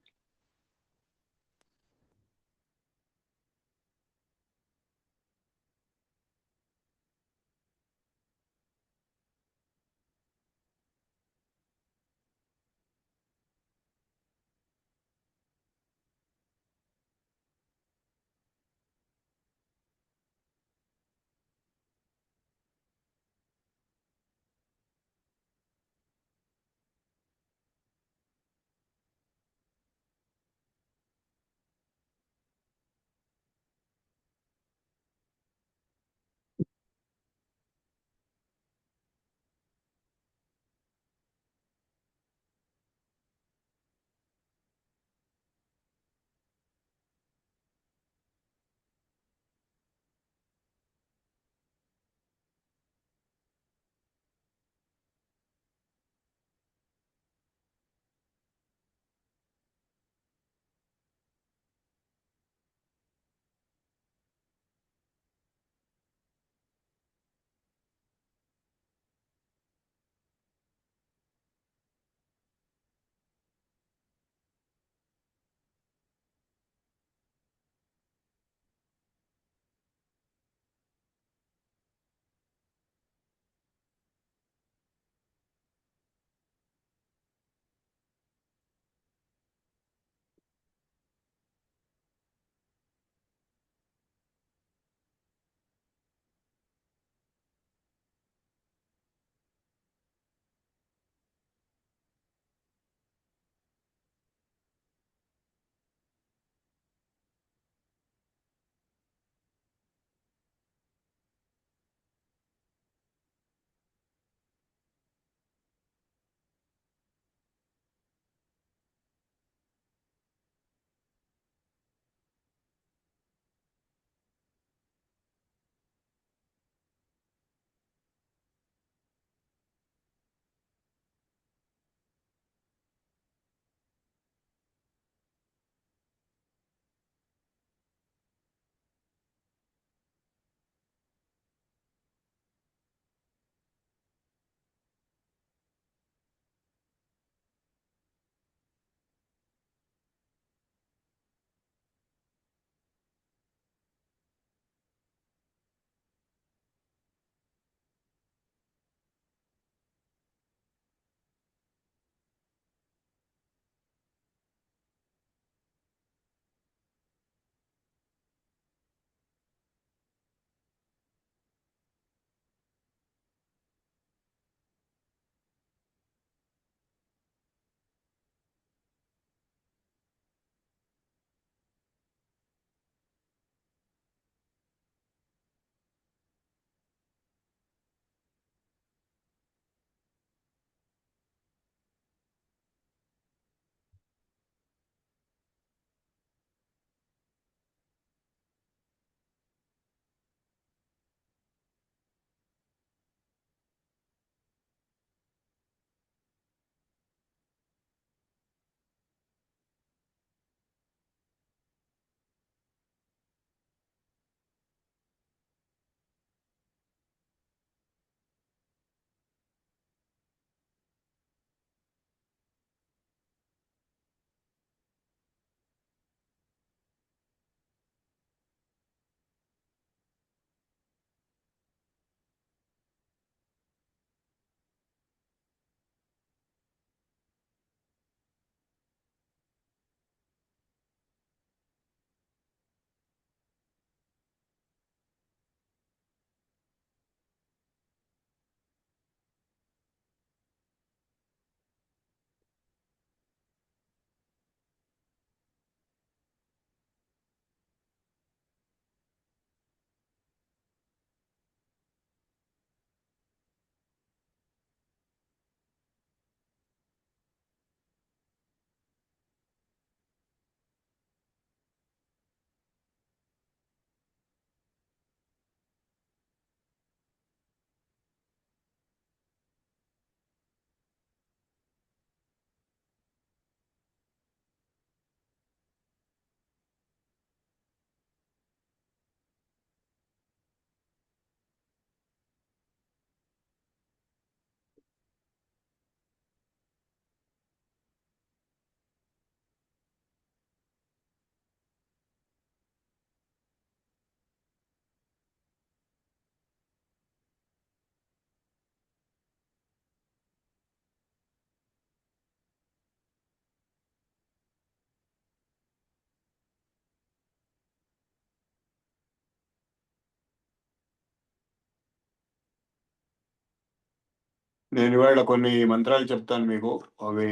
నేను ఇవాళ కొన్ని మంత్రాలు చెప్తాను మీకు. అవి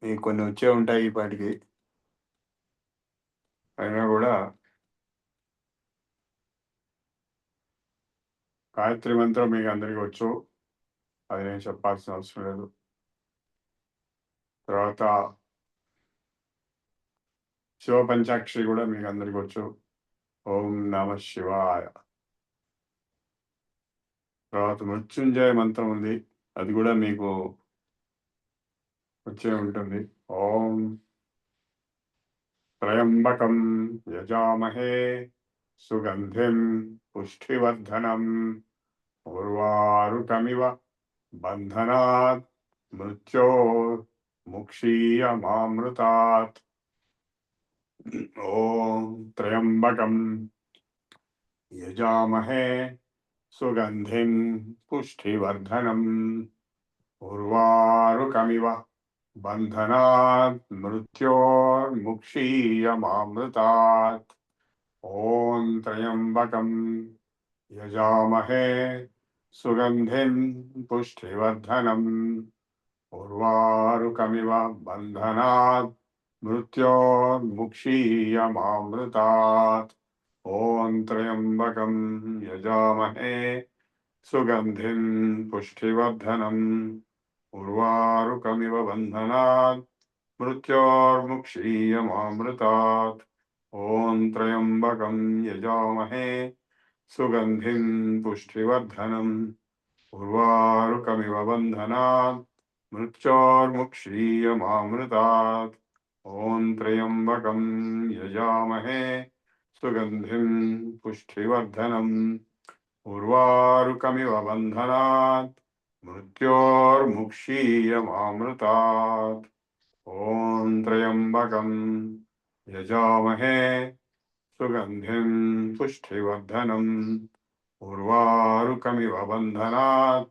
మీకు కొన్ని వచ్చే ఉంటాయి ఈ పాటికి. అయినా కూడా గాయత్రి మంత్రం మీకు అందరికీ వచ్చు, అది నేను చెప్పాల్సిన అవసరం లేదు. తర్వాత శివ పంచాక్షరి కూడా మీకు అందరికీ వచ్చు, ఓం నమ శివాయ. తర్వాత మృత్యుంజయ మంత్రం ఉంది, అది కూడా మీకు వచ్చే ఉంటుంది. ఓం త్రయంబకం యజామహే సుగంధిం పుష్టివర్ధనం ఉర్వారుకమివ బంధనాత్ మృత్యో ముక్షీయమామృతాత్. ఓం త్రయంబకం యజామహే సుగంధిం పుష్టివర్ధనం ఉర్వారుకమివ బంధనాత్ మృత్యోర్ముక్షీయమామృతాత్. ఓం త్రయంబకం యజామహే సుగంధిం పుష్టివర్ధనం ఉర్వారుకమివ బంధనాత్ మృత్యోర్ముక్షీయమామృతాత్. ఓం త్రయంబకం యజామహే సుగంధిం పుష్టివర్ధనం ఉర్వారుకమివ బంధనాత్ మృత్యోర్ముక్షీయమామృతాత్. ఓం త్రయంబకం యజామహే సుగంధిం పుష్టివర్ధనం ఉర్వారుకమివ బంధనాత్ మృత్యోర్ముక్షీయమామృతాత్. ఓం త్రయంబకం యజామహే సుగంధిం పుష్టివర్ధనం ఉర్వారుకమివ బంధనాత్ మృత్యోర్ముక్షీయమామృతాత్. ఓం త్రయంబకం యజామహే సుగంధిం పుష్టివర్ధనం ఉర్వారుకమివ బంధనాత్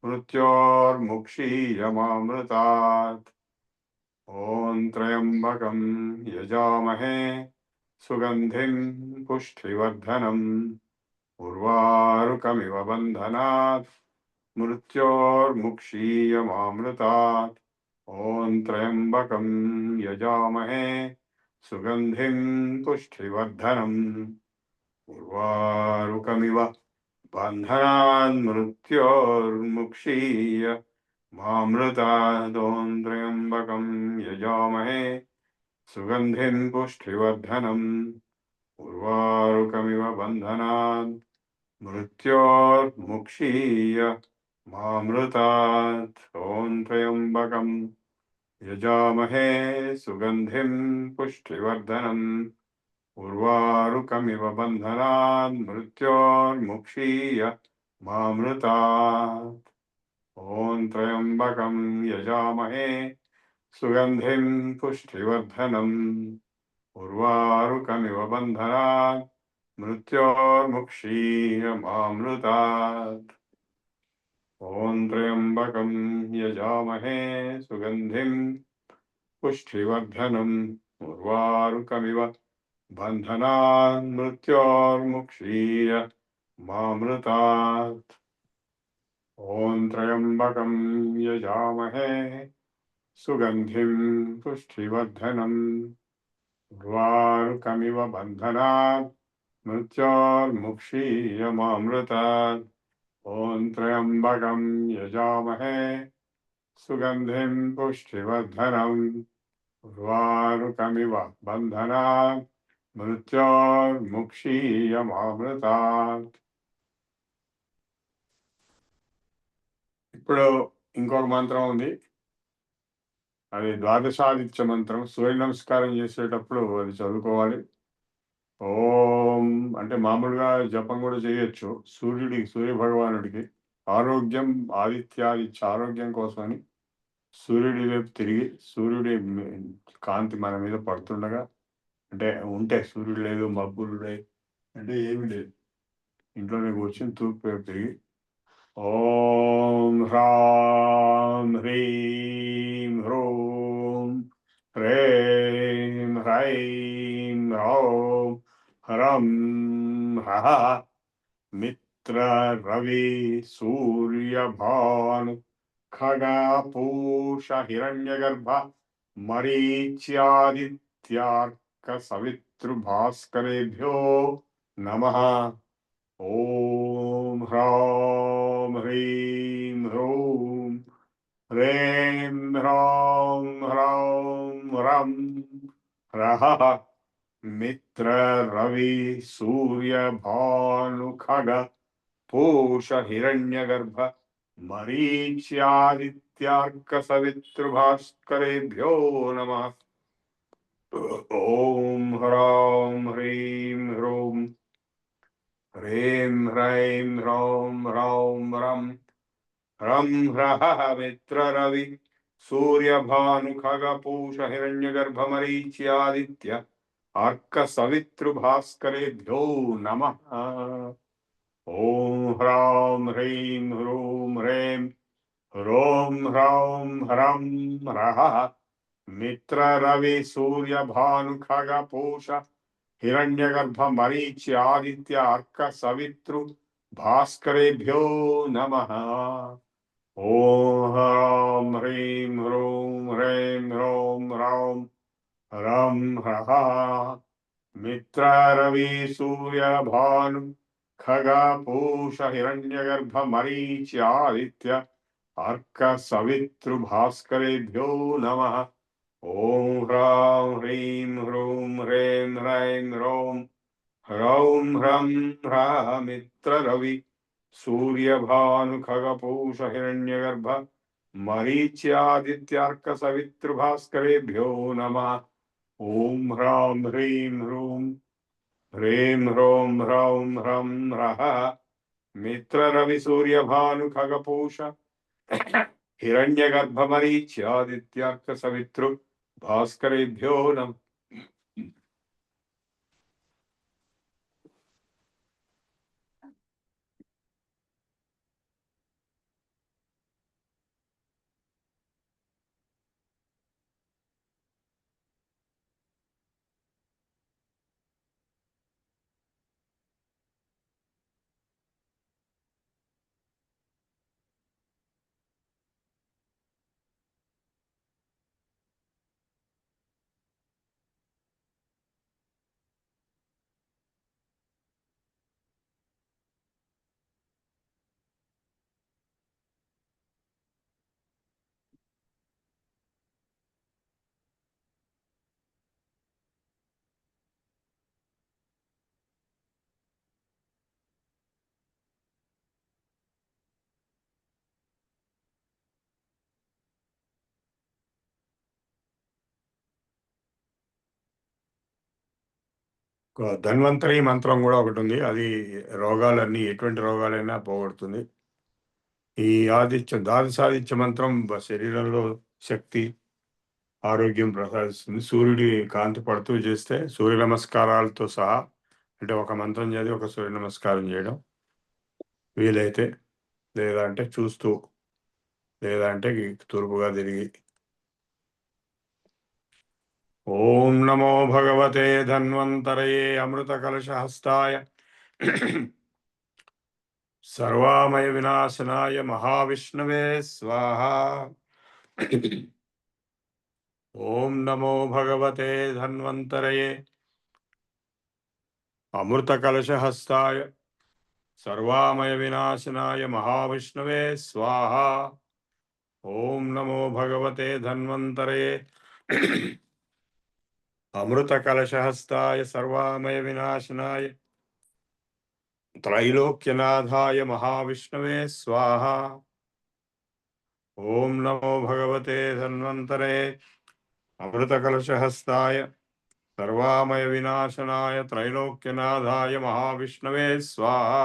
మృత్యోర్ముక్షీయమామృతాత్. ఓం త్రయంబకం యజామహే సుగంధిం పుష్టివర్ధనం ఉర్వారుకమివ బంధనాత్ మృత్యోర్ముక్షీయమామృతాత్. ఓం త్రయంబకం యజామహే సుగంధిం పుష్టివర్ధనం ఉర్వారుకమివ బంధనాత్ మృత్యోర్ముక్షీయమామృతాత్. ఓం త్రయంబకం యజామహే సుగంధిం పుష్టివర్ధనం ఉర్వారుకమివ బంధనాత్ మృత్యోర్ముక్షీయమామృతాత్. ఓం త్రయంబకం యజామహే సుగంధిం పుష్టివర్ధనం ఉర్వారుకమివ బంధనాత్ మృత్యోర్ముక్షీయమామృతాత్. ఓం త్రయంబకం యజామహే సుగంధిం పుష్టివర్ధనం ఉర్వారుకమివ బంధనాత్ మృత్యోర్ముక్షీయమామృతాత్. ఓం త్రయంబకం యజామహే సుగంధిం పుష్టివర్ధనం ఉర్వారుకమివ బంధనాత్ మృత్యోర్ముక్షీయమామృతాత్. ఓం త్రయంబకం యజామహే సుగంధిం పుష్టివర్ధనం ఉర్వారుకమివ బంధనాత్ మృత్యోర్ముక్షీయమామృతాత్. ఓం త్రయంబకం యజామహే సుగంధిం పుష్టివర్ధనం ఉర్వారుకమివ బంధనాత్ మృత్యోర్ముక్షీయమామృతాత్. ఇప్పుడు ఇంకొక మంత్రం ఉంది, అది ద్వాదశాదిత్య మంత్రం. సూర్య నమస్కారం చేసేటప్పుడు అది చదువుకోవాలి. ఓం అంటే మామూలుగా జపం కూడా చేయొచ్చు. సూర్య భగవానుడికి ఆరోగ్యం, ఆదిత్యాదిత్య ఆరోగ్యం కోసమని సూర్యుడి వైపు తిరిగి సూర్యుడి కాంతి మన మీద పడుతుండగా, అంటే ఉంటే సూర్యుడు లేదు, మబ్బులు లేదు అంటే ఏమి లేదు, ఇంట్లోనే కూర్చొని తూర్పు వైపు తిరిగి ఓం హ్రాం హ్రీం హ్రూం హ్రేం హ్రైం హ్రౌం హ్రం హ్రః मित्र रवि सूर्य भानु खगा पूष हिरण्यगर्भ मरीच्यादित्यार्क सवितृभास्करेभ्यो नमः। ओम ह्रां ह्रीं ह्रूं ह्रें ह्रौं ह्रौं रं ह्रः मित्र रवि सूर्य भानु खग पूष हिरण्यगर्भ मरीच्यादित्यार्क सवितृभास्करेभ्यो नमः। ओम ह्रां ह्रीं ह्रूं ह्रीं ह्रैं ह्रौं ह्रौं रं रं ह्रः मित्र रवि सूर्य भानु खग पूष हिरण्यगर्भ मरीच्यादित्य अर्क सवितृभास्करेभ्यो नमः। ओम ह्रां ह्रीं ह्रूं ह्रें ह्रौं ह्रौं ह्रं ह्रः मित्र रवि सूर्य भानु खग पूष हिरण्यगर्भ मरीच्यादित्य अर्क सवितृ भास्करेभ्यो नमः। ओम ह्रां ह्रीं ह्रूं ह्रें ह्रौं ह्रौं रं ह्रः मित्र रवि सूर्य भानु खग पूष हिरण्यगर्भ मरीच्यादित्य अर्क सवितृभास्करेभ्यो नमः। ओम ह्रां ह्रीं ह्रूं ह्रें ह्रैं ह्रौं ह्रौं ह्रं ह्रः मित्र रवि सूर्य भानु खग पूष हिरण्यगर्भ मरीच्यादित्यार्क सवितृभास्करेभ्यो नमः। ओम ह्रां ह्रीं ह्रूं ह्रें ह्रौं ह्रौं ह्रं ह्रः मित्र रवि सूर्य भानु खग पूष हिरण्यगर्भ मरीच्यादित्यार्क सवितृ भास्करेभ्यो नमः। ధన్వంతరి మంత్రం కూడా ఒకటి ఉంది. అది రోగాలన్నీ ఎటువంటి రోగాలైనా పోగొడుతుంది. ఈ ద్వాదశాదిత్య మంత్రం శరీరంలో శక్తి ఆరోగ్యం ప్రసాదిస్తుంది. సూర్యుడి కాంతి పడుతూ చేస్తే సూర్య నమస్కారాలతో సహా, అంటే ఒక మంత్రం చదివి ఒక సూర్య నమస్కారం చేయడం వీలైతే, లేదా అంటే చూస్తూ, లేదా అంటే తూర్పుగా తిరిగి. ఓం నమో భగవతే ధన్వంతరయే అమృత కలశహస్తాయ సర్వామయ వినాశనాయ మహావిష్ణవే స్వాహా. ఓం నమో భగవతే ధన్వంతరయే అమృత కలశహస్తాయ సర్వామయ వినాశనాయ మహావిష్ణవే స్వాహా. ఓం నమో భగవతే ధన్వంతరయే అమృత కలశహస్తాయ సర్వామయ వినాశనాయ త్రైలోక్యనాథాయ మహావిష్ణవే స్వాహా. ఓం నమో భగవతే ధన్వంతరే అమృత కలశహస్తాయ సర్వామయ వినాశనాయ త్రైలోక్యనాథాయ మహావిష్ణవే స్వాహా.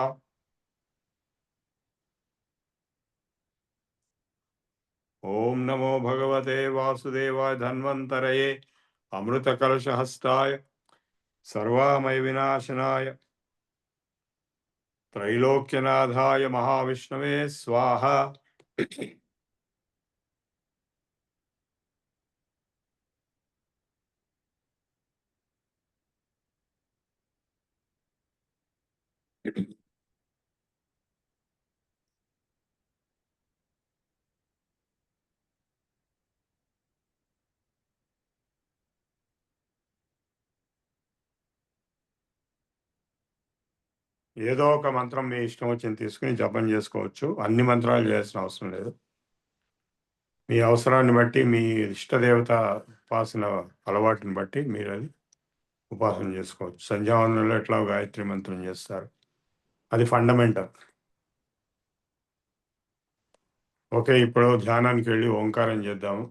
ఓం నమో భగవతే వాసుదేవాయ ధన్వంతరయే అమృత కలశహస్తాయ సర్వామయ వినాశనాయ త్రైలోక్యనాథాయ మహావిష్ణవే స్వాహా. ఏదో ఒక మంత్రం మీ ఇష్టం వచ్చింది తీసుకుని జపం చేసుకోవచ్చు. అన్ని మంత్రాలు చేయాల్సిన అవసరం లేదు. మీ అవసరాన్ని బట్టి, మీ ఇష్టదేవత ఉపాసన అలవాటుని బట్టి మీరు అది ఉపాసన చేసుకోవచ్చు. సంధ్యావందనంలో ఎట్లా గాయత్రి మంత్రం చేస్తారు, అది ఫండమెంటల్. ఓకే, ఇప్పుడు ధ్యానానికి వెళ్ళి ఓంకారం చేద్దాము.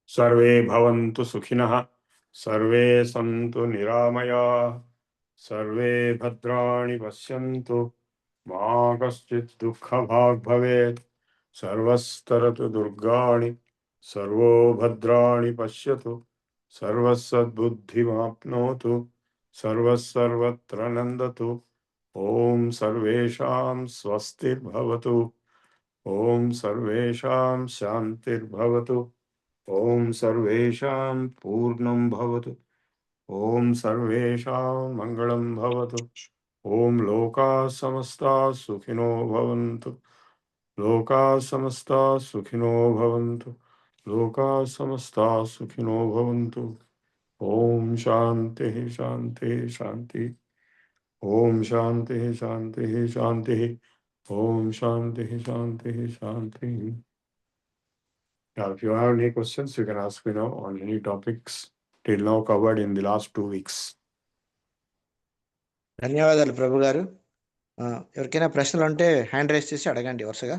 सर्वे भवन्तु सुखिनः, सर्वे सन्तु निरामयाः, सर्वे भद्राणि पश्यन्तु, मा कश्चित् दुःखभाग् भवेत्। सर्वस्तरतु दुर्गाणि, सर्वो भद्राणि पश्यतु, सर्वसद्बुद्धिमाप्नोतु, सर्वत्र नन्दतु। ॐ सर्वेषां स्वस्तिर्भवतु, ॐ सर्वेषां शान्तिर्भवतु, ॐ सर्वेषां पूर्णं भवतु, ॐ सर्वेषां मङ्गलं भवतु, ॐ लोकाः समस्ताः सुखिनो भवन्तु, लोकाः समस्ताः सुखिनो भवन्तु, लोकाः समस्ताः सुखिनो भवन्तु। ॐ शान्तिः शान्तिः शान्तिः, ॐ शान्तिः शान्तिः शान्तिः, ॐ शान्तिः शान्तिः शान्तिः। Now, if you have any questions, you can ask me now on any topics till now covered in the last 2 weeks. ధన్యవాదాలు ప్రభు గారు. ఎవరికైనా ప్రశ్నలు ఉంటే హ్యాండ్ రైజ్ చేసి అడగండి వరుసగా.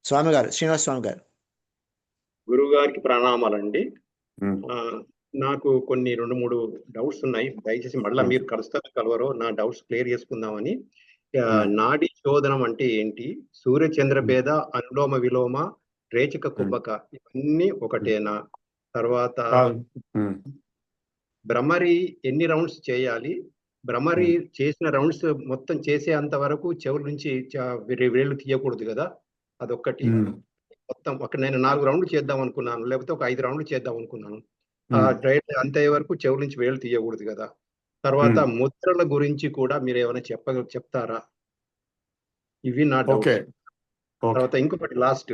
స్వామి గారు, శ్రీనివాస్ స్వామి గారు. గురువు గారికి ప్రణామాలండి. నాకు కొన్ని 2-3 డౌట్స్ ఉన్నాయి. దయచేసి మళ్ళీ మీరు కలుస్తారో కలవరో నా డౌట్స్ క్లియర్ చేసుకుందామని. నాడి శోధనం అంటే ఏంటి? సూర్య చంద్ర భేద, అనులోమ విలోమ, రేచక కుంభక ఇవన్నీ ఒకటేనా? తర్వాత భ్రమరి ఎన్ని రౌండ్స్ చేయాలి? భ్రమరి చేసిన రౌండ్స్ మొత్తం చేసే అంత వరకు చెవుల నుంచి వేళ్ళు తీయకూడదు కదా, అదొక్కటి. మొత్తం నేను 4 రౌండ్లు చేద్దాం అనుకున్నాను, లేకపోతే ఒక 5 రౌండ్లు చేద్దాం అనుకున్నాను. రైట్ అంతే వరకు చెవుల నుంచి వేలు తీయకూడదు కదా. తర్వాత ముద్రల గురించి కూడా మీరు ఏమైనా చెప్తారా? ఇవి నా ఓకే. డౌట్స్. తర్వాత ఇంకొకటి లాస్ట్,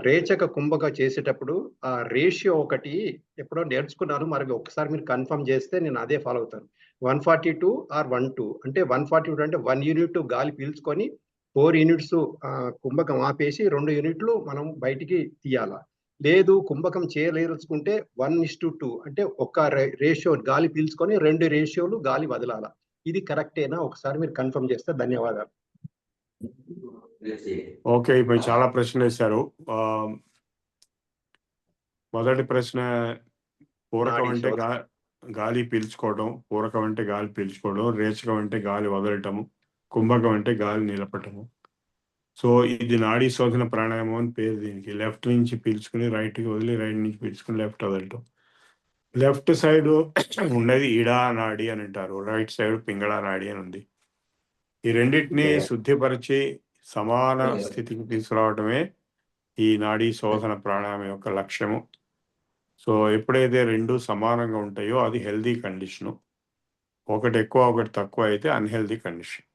రేచక కుంభక చేసేటప్పుడు ఆ రేషియో ఒకటి ఎప్పుడో నేర్చుకున్నాను, మరి ఒకసారి మీరు కన్ఫర్మ్ చేస్తే నేను అదే ఫాలో అవుతాను. 142 ఆర్ 12 అంటే 142 అంటే 1 యూనిట్ గాలి పీల్చుకొని 4 యూనిట్స్ కుంభకం ఆపేసి 2 యూనిట్లు మనం బయటికి తీయాలా? లేదు కుంభకం చేయలేదలుచుకుంటే 1:2 అంటే ఒక రేషియో గాలి పీల్చుకొని 2 రేషియోలు గాలి వదలాలా? ఇది కరెక్టేనా? ఒకసారి మీరు కన్ఫర్మ్ చేస్తే ధన్యవాదాలు. ఓకే, ఇప్పుడు చాలా ప్రశ్నలు వేశారు. మొదటి ప్రశ్న, పూరకం అంటే గాలి పీల్చుకోవడం, పూరకం అంటే గాలి పీల్చుకోవడం, రేచకం అంటే గాలి వదలటము, కుంభకం అంటే గాలి నిలపటము. సో ఇది నాడీ శోధన ప్రాణాయామం అని పేరు దీనికి. లెఫ్ట్ నుంచి పీల్చుకుని రైట్కి వదిలి, రైట్ నుంచి పీల్చుకుని లెఫ్ట్ వదలటం. లెఫ్ట్ సైడ్ ఉండేది ఇడా నాడి అని అంటారు, రైట్ సైడ్ పింగళా నాడి అని ఉంది. ఈ రెండింటిని శుద్ధిపరిచి సమాన స్థితికి తీసుకురావడమే ఈ నాడీ శోధన ప్రాణాయామం యొక్క లక్ష్యము. సో ఎప్పుడైతే రెండు సమానంగా ఉంటాయో అది హెల్దీ కండిషను. ఒకటి ఎక్కువ ఒకటి తక్కువ అయితే అన్హెల్దీ కండిషన్.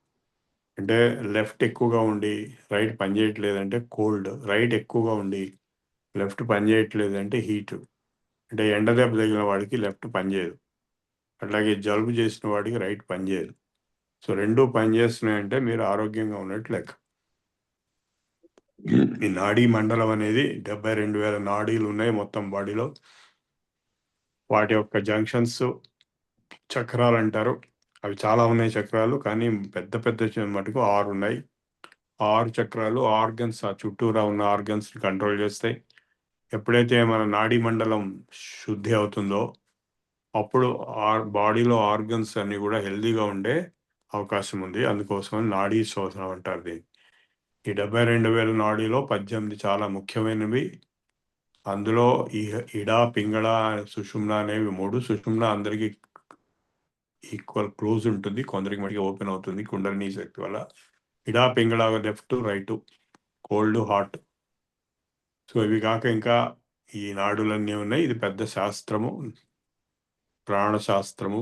అంటే లెఫ్ట్ ఎక్కువగా ఉండి రైట్ పనిచేయట్లేదంటే కోల్డ్, రైట్ ఎక్కువగా ఉండి లెఫ్ట్ పనిచేయట్లేదంటే హీట్. అంటే ఎండ దెబ్బ తగిలిన వాడికి లెఫ్ట్ పనిచేయదు, అట్లాగే జలుబు చేసిన వాడికి రైట్ పనిచేయదు. సో రెండు పనిచేస్తున్నాయంటే మీరు ఆరోగ్యంగా ఉన్నట్టు లెక్క. ఈ నాడీ మండలం అనేది 72,000 నాడీలు ఉన్నాయి మొత్తం బాడీలో. వాటి యొక్క జంక్షన్స్ చక్రాలు అంటారు. అవి చాలా ఉన్నాయి చక్రాలు, కానీ పెద్ద పెద్ద మటుకు 6 ఉన్నాయి. 6 చక్రాలు ఆర్గన్స్, ఆ చుట్టూరా ఉన్న ఆర్గన్స్ కంట్రోల్ చేస్తాయి. ఎప్పుడైతే మన నాడీ మండలం శుద్ధి అవుతుందో అప్పుడు బాడీలో ఆర్గన్స్ అన్ని కూడా హెల్దీగా ఉండే అవకాశం ఉంది. అందుకోసం నాడీ శోధన అంటారు దీన్ని. ఈ 72,000 నాడీలో 18 చాలా ముఖ్యమైనవి. అందులో ఈ ఇడా, పింగళ, సుషుమ్న అనేవి 3. సుషుమ్న అందరికి ఈక్వల్ క్లోజ్ ఉంటుంది, కొందరికి మటుకు ఓపెన్ అవుతుంది కుండలిని శక్తి వల్ల. Ida, Pingala left right, cold hot. So ఇవి కాక ఇంకా ఈ నాడులన్నీ ఉన్నాయి. ఇది పెద్ద శాస్త్రము, ప్రాణశాస్త్రము.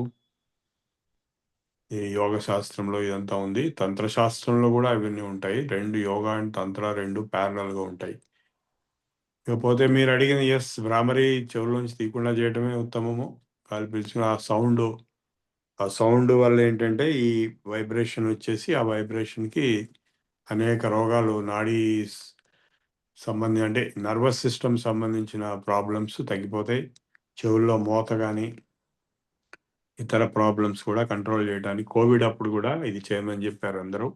ఈ యోగ శాస్త్రంలో ఇదంతా ఉంది. తంత్రశాస్త్రంలో కూడా ఇవన్నీ ఉంటాయి. 2 యోగా అండ్ తంత్ర 2 ప్యారలల్గా ఉంటాయి. ఇకపోతే మీరు అడిగిన ఎస్, భ్రామరి చెవుల్లోంచి తీయకుండా చేయడమే ఉత్తమము. గాలి పీల్చుకుని ఆ సౌండ్ వల్ల ఏంటంటే ఈ వైబ్రేషన్ వచ్చేసి ఆ వైబ్రేషన్కి అనేక రోగాలు, నాడీ అంటే నర్వస్ సిస్టమ్ సంబంధించిన ప్రాబ్లమ్స్ తగ్గిపోతాయి. చెవుల్లో మోత కానీ ఇతర ప్రాబ్లమ్స్ కూడా కంట్రోల్ చేయడానికి కోవిడ్ అప్పుడు కూడా ఇది చేయమని చెప్పారు అందరూ.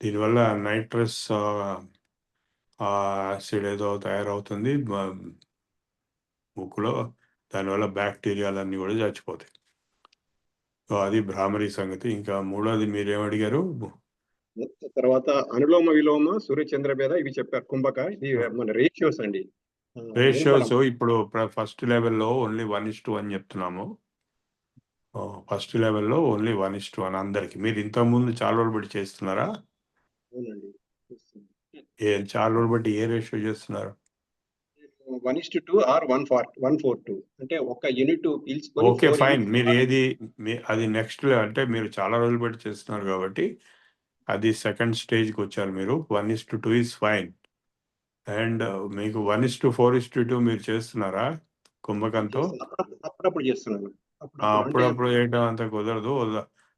దీనివల్ల నైట్రస్ యాసిడ్ ఏదో తయారవుతుంది ముక్కులో, దానివల్ల బ్యాక్టీరియాలన్నీ కూడా చచ్చిపోతాయి. సో అది భ్రామరి సంగతి. ఇంకా మూడోది మీరేమడిగారు? తర్వాత అనులోమ విలోమ, సూర్యచంద్ర భేద ఇవి చెప్పారు. కుంభక ఇది మన రేషియోస్ అండి. రేషియోస్ ఇప్పుడు ఫస్ట్ లెవెల్లో ఓన్లీ 1:1 చెప్తున్నాము. ఫస్ట్ లెవెల్లో ఓన్లీ 1:1 అందరికి. మీరు ఇంతకుముందు చాలా రోజులు బట్టి చేస్తున్నారా? అవునండి, చాలా రోజులు బట్టి ఏ రేషియో చేస్తున్నారు? 1:2 ఆర్ 1:4 అంటే ఒక యూనిట్ పీల్చుకొని ఓకే ఫైన్. మీరు ఏది అది నెక్స్ట్ అంటే మీరు చాలా రోజులు బట్టి చేస్తున్నారు కాబట్టి అది సెకండ్ స్టేజ్కి వచ్చారు మీరు. 1:2 ఈజ్ ఫైన్. అండ్ మీకు 1:4:2 మీరు చేస్తున్నారా కుంభకంతో? అప్పుడప్పుడు చేస్తున్నాను. అప్పుడప్పుడు చేయడం అంత కుదరదు,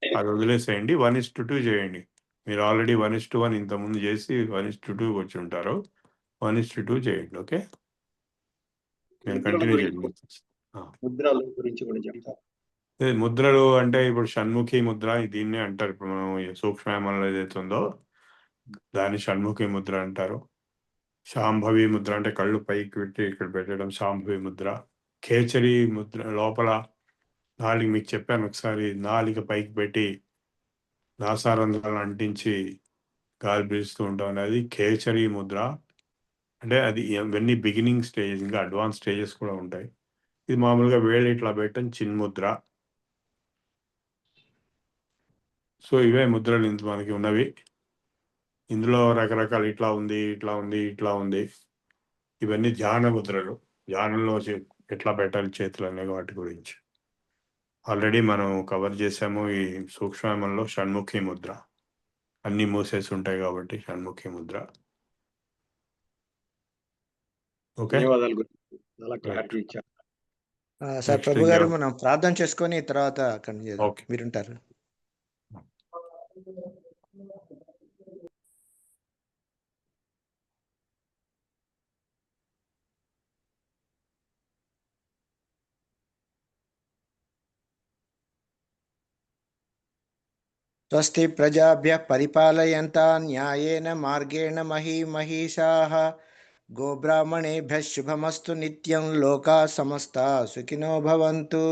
అది వదిలేసేయండి. 1:2 చేయండి. మీరు ఆల్రెడీ 1:1 ఇంతకుముందు చేసి 1:2 వచ్చి ఉంటారు. 1:2 చేయండి. ఓకే, నేను కంటిన్యూ చేయండి. ముద్రల గురించి కూడా చెప్తాను. ముద్రలు అంటే ఇప్పుడు షణ్ముఖి ముద్ర దీన్నే అంటారు. ఇప్పుడు మనం సూక్ష్మయామంలో ఏదైతే ఉందో దాన్ని షణ్ముఖి ముద్ర అంటారు. శాంభవి ముద్ర అంటే కళ్ళు పైకి పెట్టి ఇక్కడ పెట్టడం శాంభవి ముద్ర. ఖేచరి ముద్ర లోపల నాలుగు, మీకు చెప్పాను ఒకసారి, నాలుగు పైకి పెట్టి నాసారంధ్రాలను అంటించి గాలి పీలుస్తూ ఉంటాం అనేది ఖేచరి ముద్ర. అంటే అది ఇవన్నీ బిగినింగ్ స్టేజ్, ఇంకా అడ్వాన్స్ స్టేజెస్ కూడా ఉంటాయి. ఇది మామూలుగా వేళ్ళు ఇట్లా పెట్టడం చిన్ముద్ర. సో ఇవే ముద్రలు ఇంత మనకి ఉన్నవి. ఇందులో రకరకాల ఇట్లా ఉంది, ఇట్లా ఉంది, ఇట్లా ఉంది. ఇవన్నీ ధ్యాన ముద్రలు. ధ్యానంలో ఎట్లా పెట్టాలి చేతులు అనే వాటి గురించి ఆల్రెడీ మనం కవర్ చేసాము. ఈ సూక్ష్మంలో షణ్ముఖి ముద్ర అన్ని మూసేసి ఉంటాయి కాబట్టి షణ్ముఖి ముద్ర. ఓకే, ధన్యవాదాలు గురుజీ, చాలా క్లారిటీ ఇచ్చారు. సార్ Next ప్రభు గారు ఇంకా- మనం ప్రార్థన చేసుకొని తర్వాత కంటిన్యూ చేద్దాం. Okay. మీరుంటారు. స్వస్తి ప్రజాభ్య పరిపాలయంతా న్యాయేన మార్గేణ మహీమహీషాః గోబ్రాహ్మణేభ్యः శుభమస్తు నిత్యం లోకా సమస్తా సుఖినో భవంతు.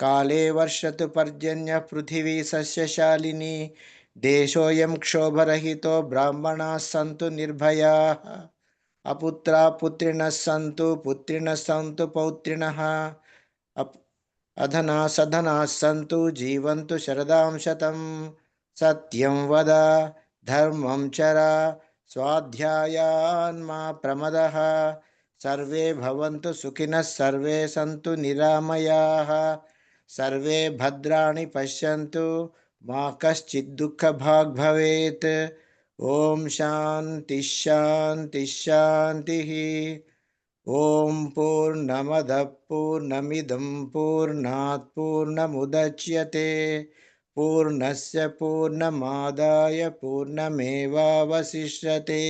కాలే వర్షతు పర్జన్య పృథివీ సస్యశాలిని దేశోయం క్షోభరహితో బ్రాహ్మణాः సంతు నిర్భయాః అపుత్రా పుత్రిణः సంతు పౌత్రిణः అధనా సధనా సంతు జీవంతు శరదాం శతం. సత్యం వద ధర్మం చర స్వాధ్యాయాన్మా ప్రమదః. సర్వే భవంతు సుఖినః సర్వే సంతు నిరామయాః. సర్వే భద్రాణి పశ్యంతు మా కశ్చిత్ దుఃఖభాగ్ భవేత్. ఓం శాంతి శాంతి శాంతి. ఓం పూర్ణమద పూర్ణమిదం పూర్ణాత్ పూర్ణముదచ్యతే పూర్ణస్య పూర్ణమాదాయ పూర్ణమేవావశిష్యతే.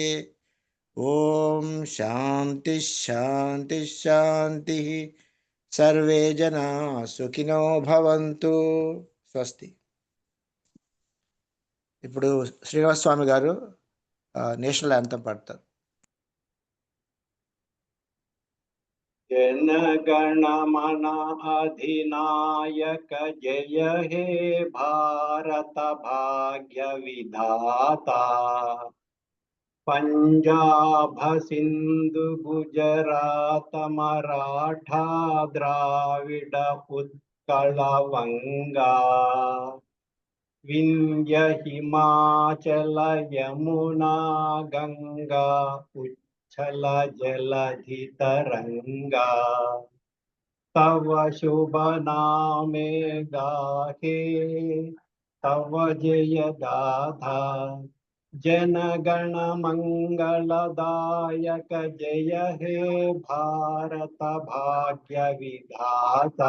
ఓం శాంతి శాంతి శాంతి. సర్వే జనా సుఖినో భవంతు. స్వస్తి. ఇప్పుడు శ్రీనివాస స్వామి గారు నేషనల్ యాంథమ్ పాడతారు. జనగణ మన అధినాయక జయ హే భారత భాగ్య విధాత. పంజాబ సింధు గుజరాత మరాఠా ద్రావిడ ఉత్కళ వంగా. వింధ్య హిమాచల యమునా గంగా ఉచ్ఛల జలధి తరంగా. తవ శుభ నామే గాహే తవ జయ గాథా. జనగణ మంగళదాయక జయ హే భారత భాగ్య విధాత.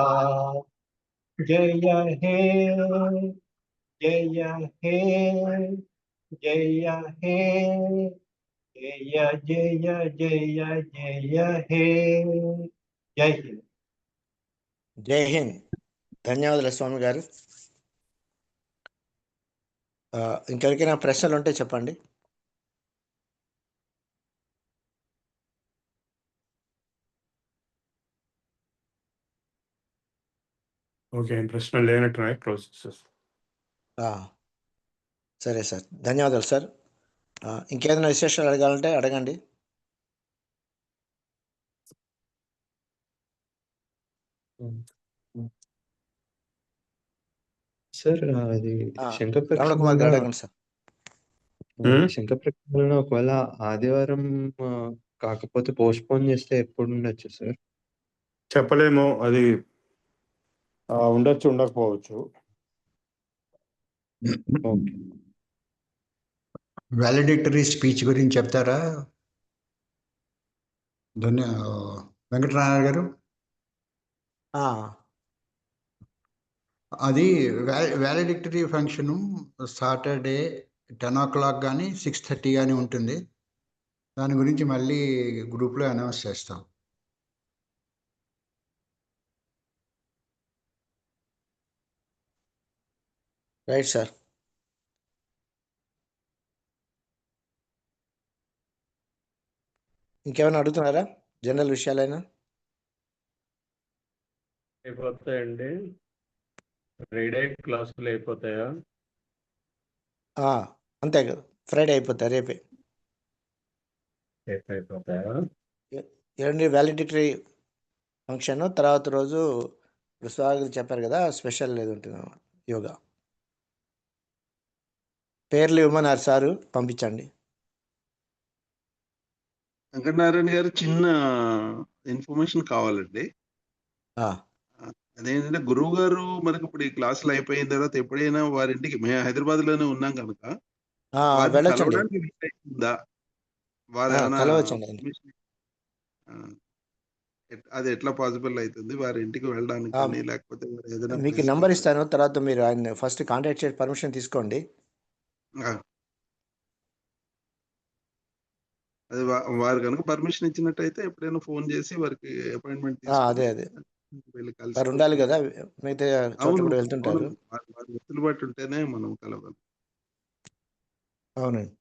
జయ హే జయ హే జయ హే జయ జయ జయ జయ హే. జై హింద్. జై హింద్. ధన్యవాదాలు స్వామి గారు. ఇంకెవరికైనా ప్రశ్నలు ఉంటే చెప్పండి. ఓకే, ప్రశ్న లేనట్టున్నాయి, క్లోజ్ చేసేస్తాం. సరే సార్, ధన్యవాదాలు సార్. ఇంకేదైనా విశేషాలు అడగాలంటే అడగండి. సార్ అది శంఖ రమణ కుమార్ గారు అడగండి సార్. శంఖ ప్రక్షాళన ఒకవేళ ఆదివారం కాకపోతే పోస్ట్ పోన్ చేస్తే ఎప్పుడు ఉండొచ్చు సార్? చెప్పలేము, అది ఉండొచ్చు, ఉండకపోవచ్చు. ఓకే. వాలిడిటరీ స్పీచ్ గురించి చెప్తారా వెంకటనారాయణ గారు? అది వాలిడిటరీ ఫంక్షను సాటర్డే 10 o'clock కానీ 6:30 కానీ ఉంటుంది. దాని గురించి మళ్ళీ గ్రూప్లో అనౌన్స్ చేస్తాం. Right sir. ఇంకేమైనా అడుగుతున్నారా? జనరల్ విషయాలైనా అయిపోతాయండి. ఫ్రైడే క్లాసులు అయిపోతాయా? అంతే కదా, ఫ్రైడే అయిపోతాయి. రేపే అయిపోతాయా? ఏమండి వ్యాలిడిటరీ ఫంక్షన్ తర్వాత రోజు స్వాగతం చెప్పారు కదా, స్పెషల్ ఏది ఉంటుంది యోగా. పేర్లు ఇవ్వమన్నారు సారు, పంపించండి. వెంకటనారాయణ గారు చిన్న ఇన్ఫర్మేషన్ కావాలండి. ఆ, అదేంటంటే గురువు గారు మనకి ఇప్పుడు ఈ క్లాసులు అయిపోయిన తర్వాత ఎప్పుడైనా వారింటికి మేము హైదరాబాద్ లోనే ఉన్నాం కనుక వారిని వెళ్ళొచ్చండి. కలవడానికి వీలవుతుందా? వారు ఏమైనా కలవచ్చండి ఆయన. permission- ఆ, అది ఎట్లా పాసిబుల్ అవుతుంది వారి ఇంటికి వెళ్ళడానికి ఆ, కానీ లేకపోతే వారు ఏదైనా మీకు place నంబర్ కి- ఇస్తాను, తర్వాత మీరు ఆయన ఫస్ట్ కాంటాక్ట్ చేసి పర్మిషన్ తీసుకోండి. ఆ. అది వారు కనుక పర్మిషన్ ఇచ్చినట్టయితే ఎప్పుడైనా ఫోన్ చేసి వారికి అపాయింట్మెంట్ అదే అదే వెళ్ళి సార్ ఉండాలి కలిసి కదా, మిగతా చోట్ల అవును కూడా వెళ్తుంటారు. అవును. వారి వెసులుబాటు ఉంటేనే మనం కలవాలి. అవునండి.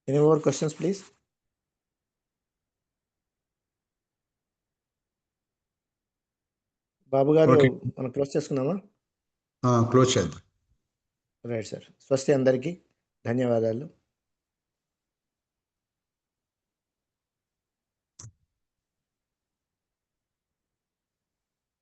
Any more questions please? Babu garu, okay. మనం క్లోజ్ చేసుకుందామా? క్లోజ్ చేద్దాం. Right sir. స్వస్తి అందరికీ, ధన్యవాదాలు.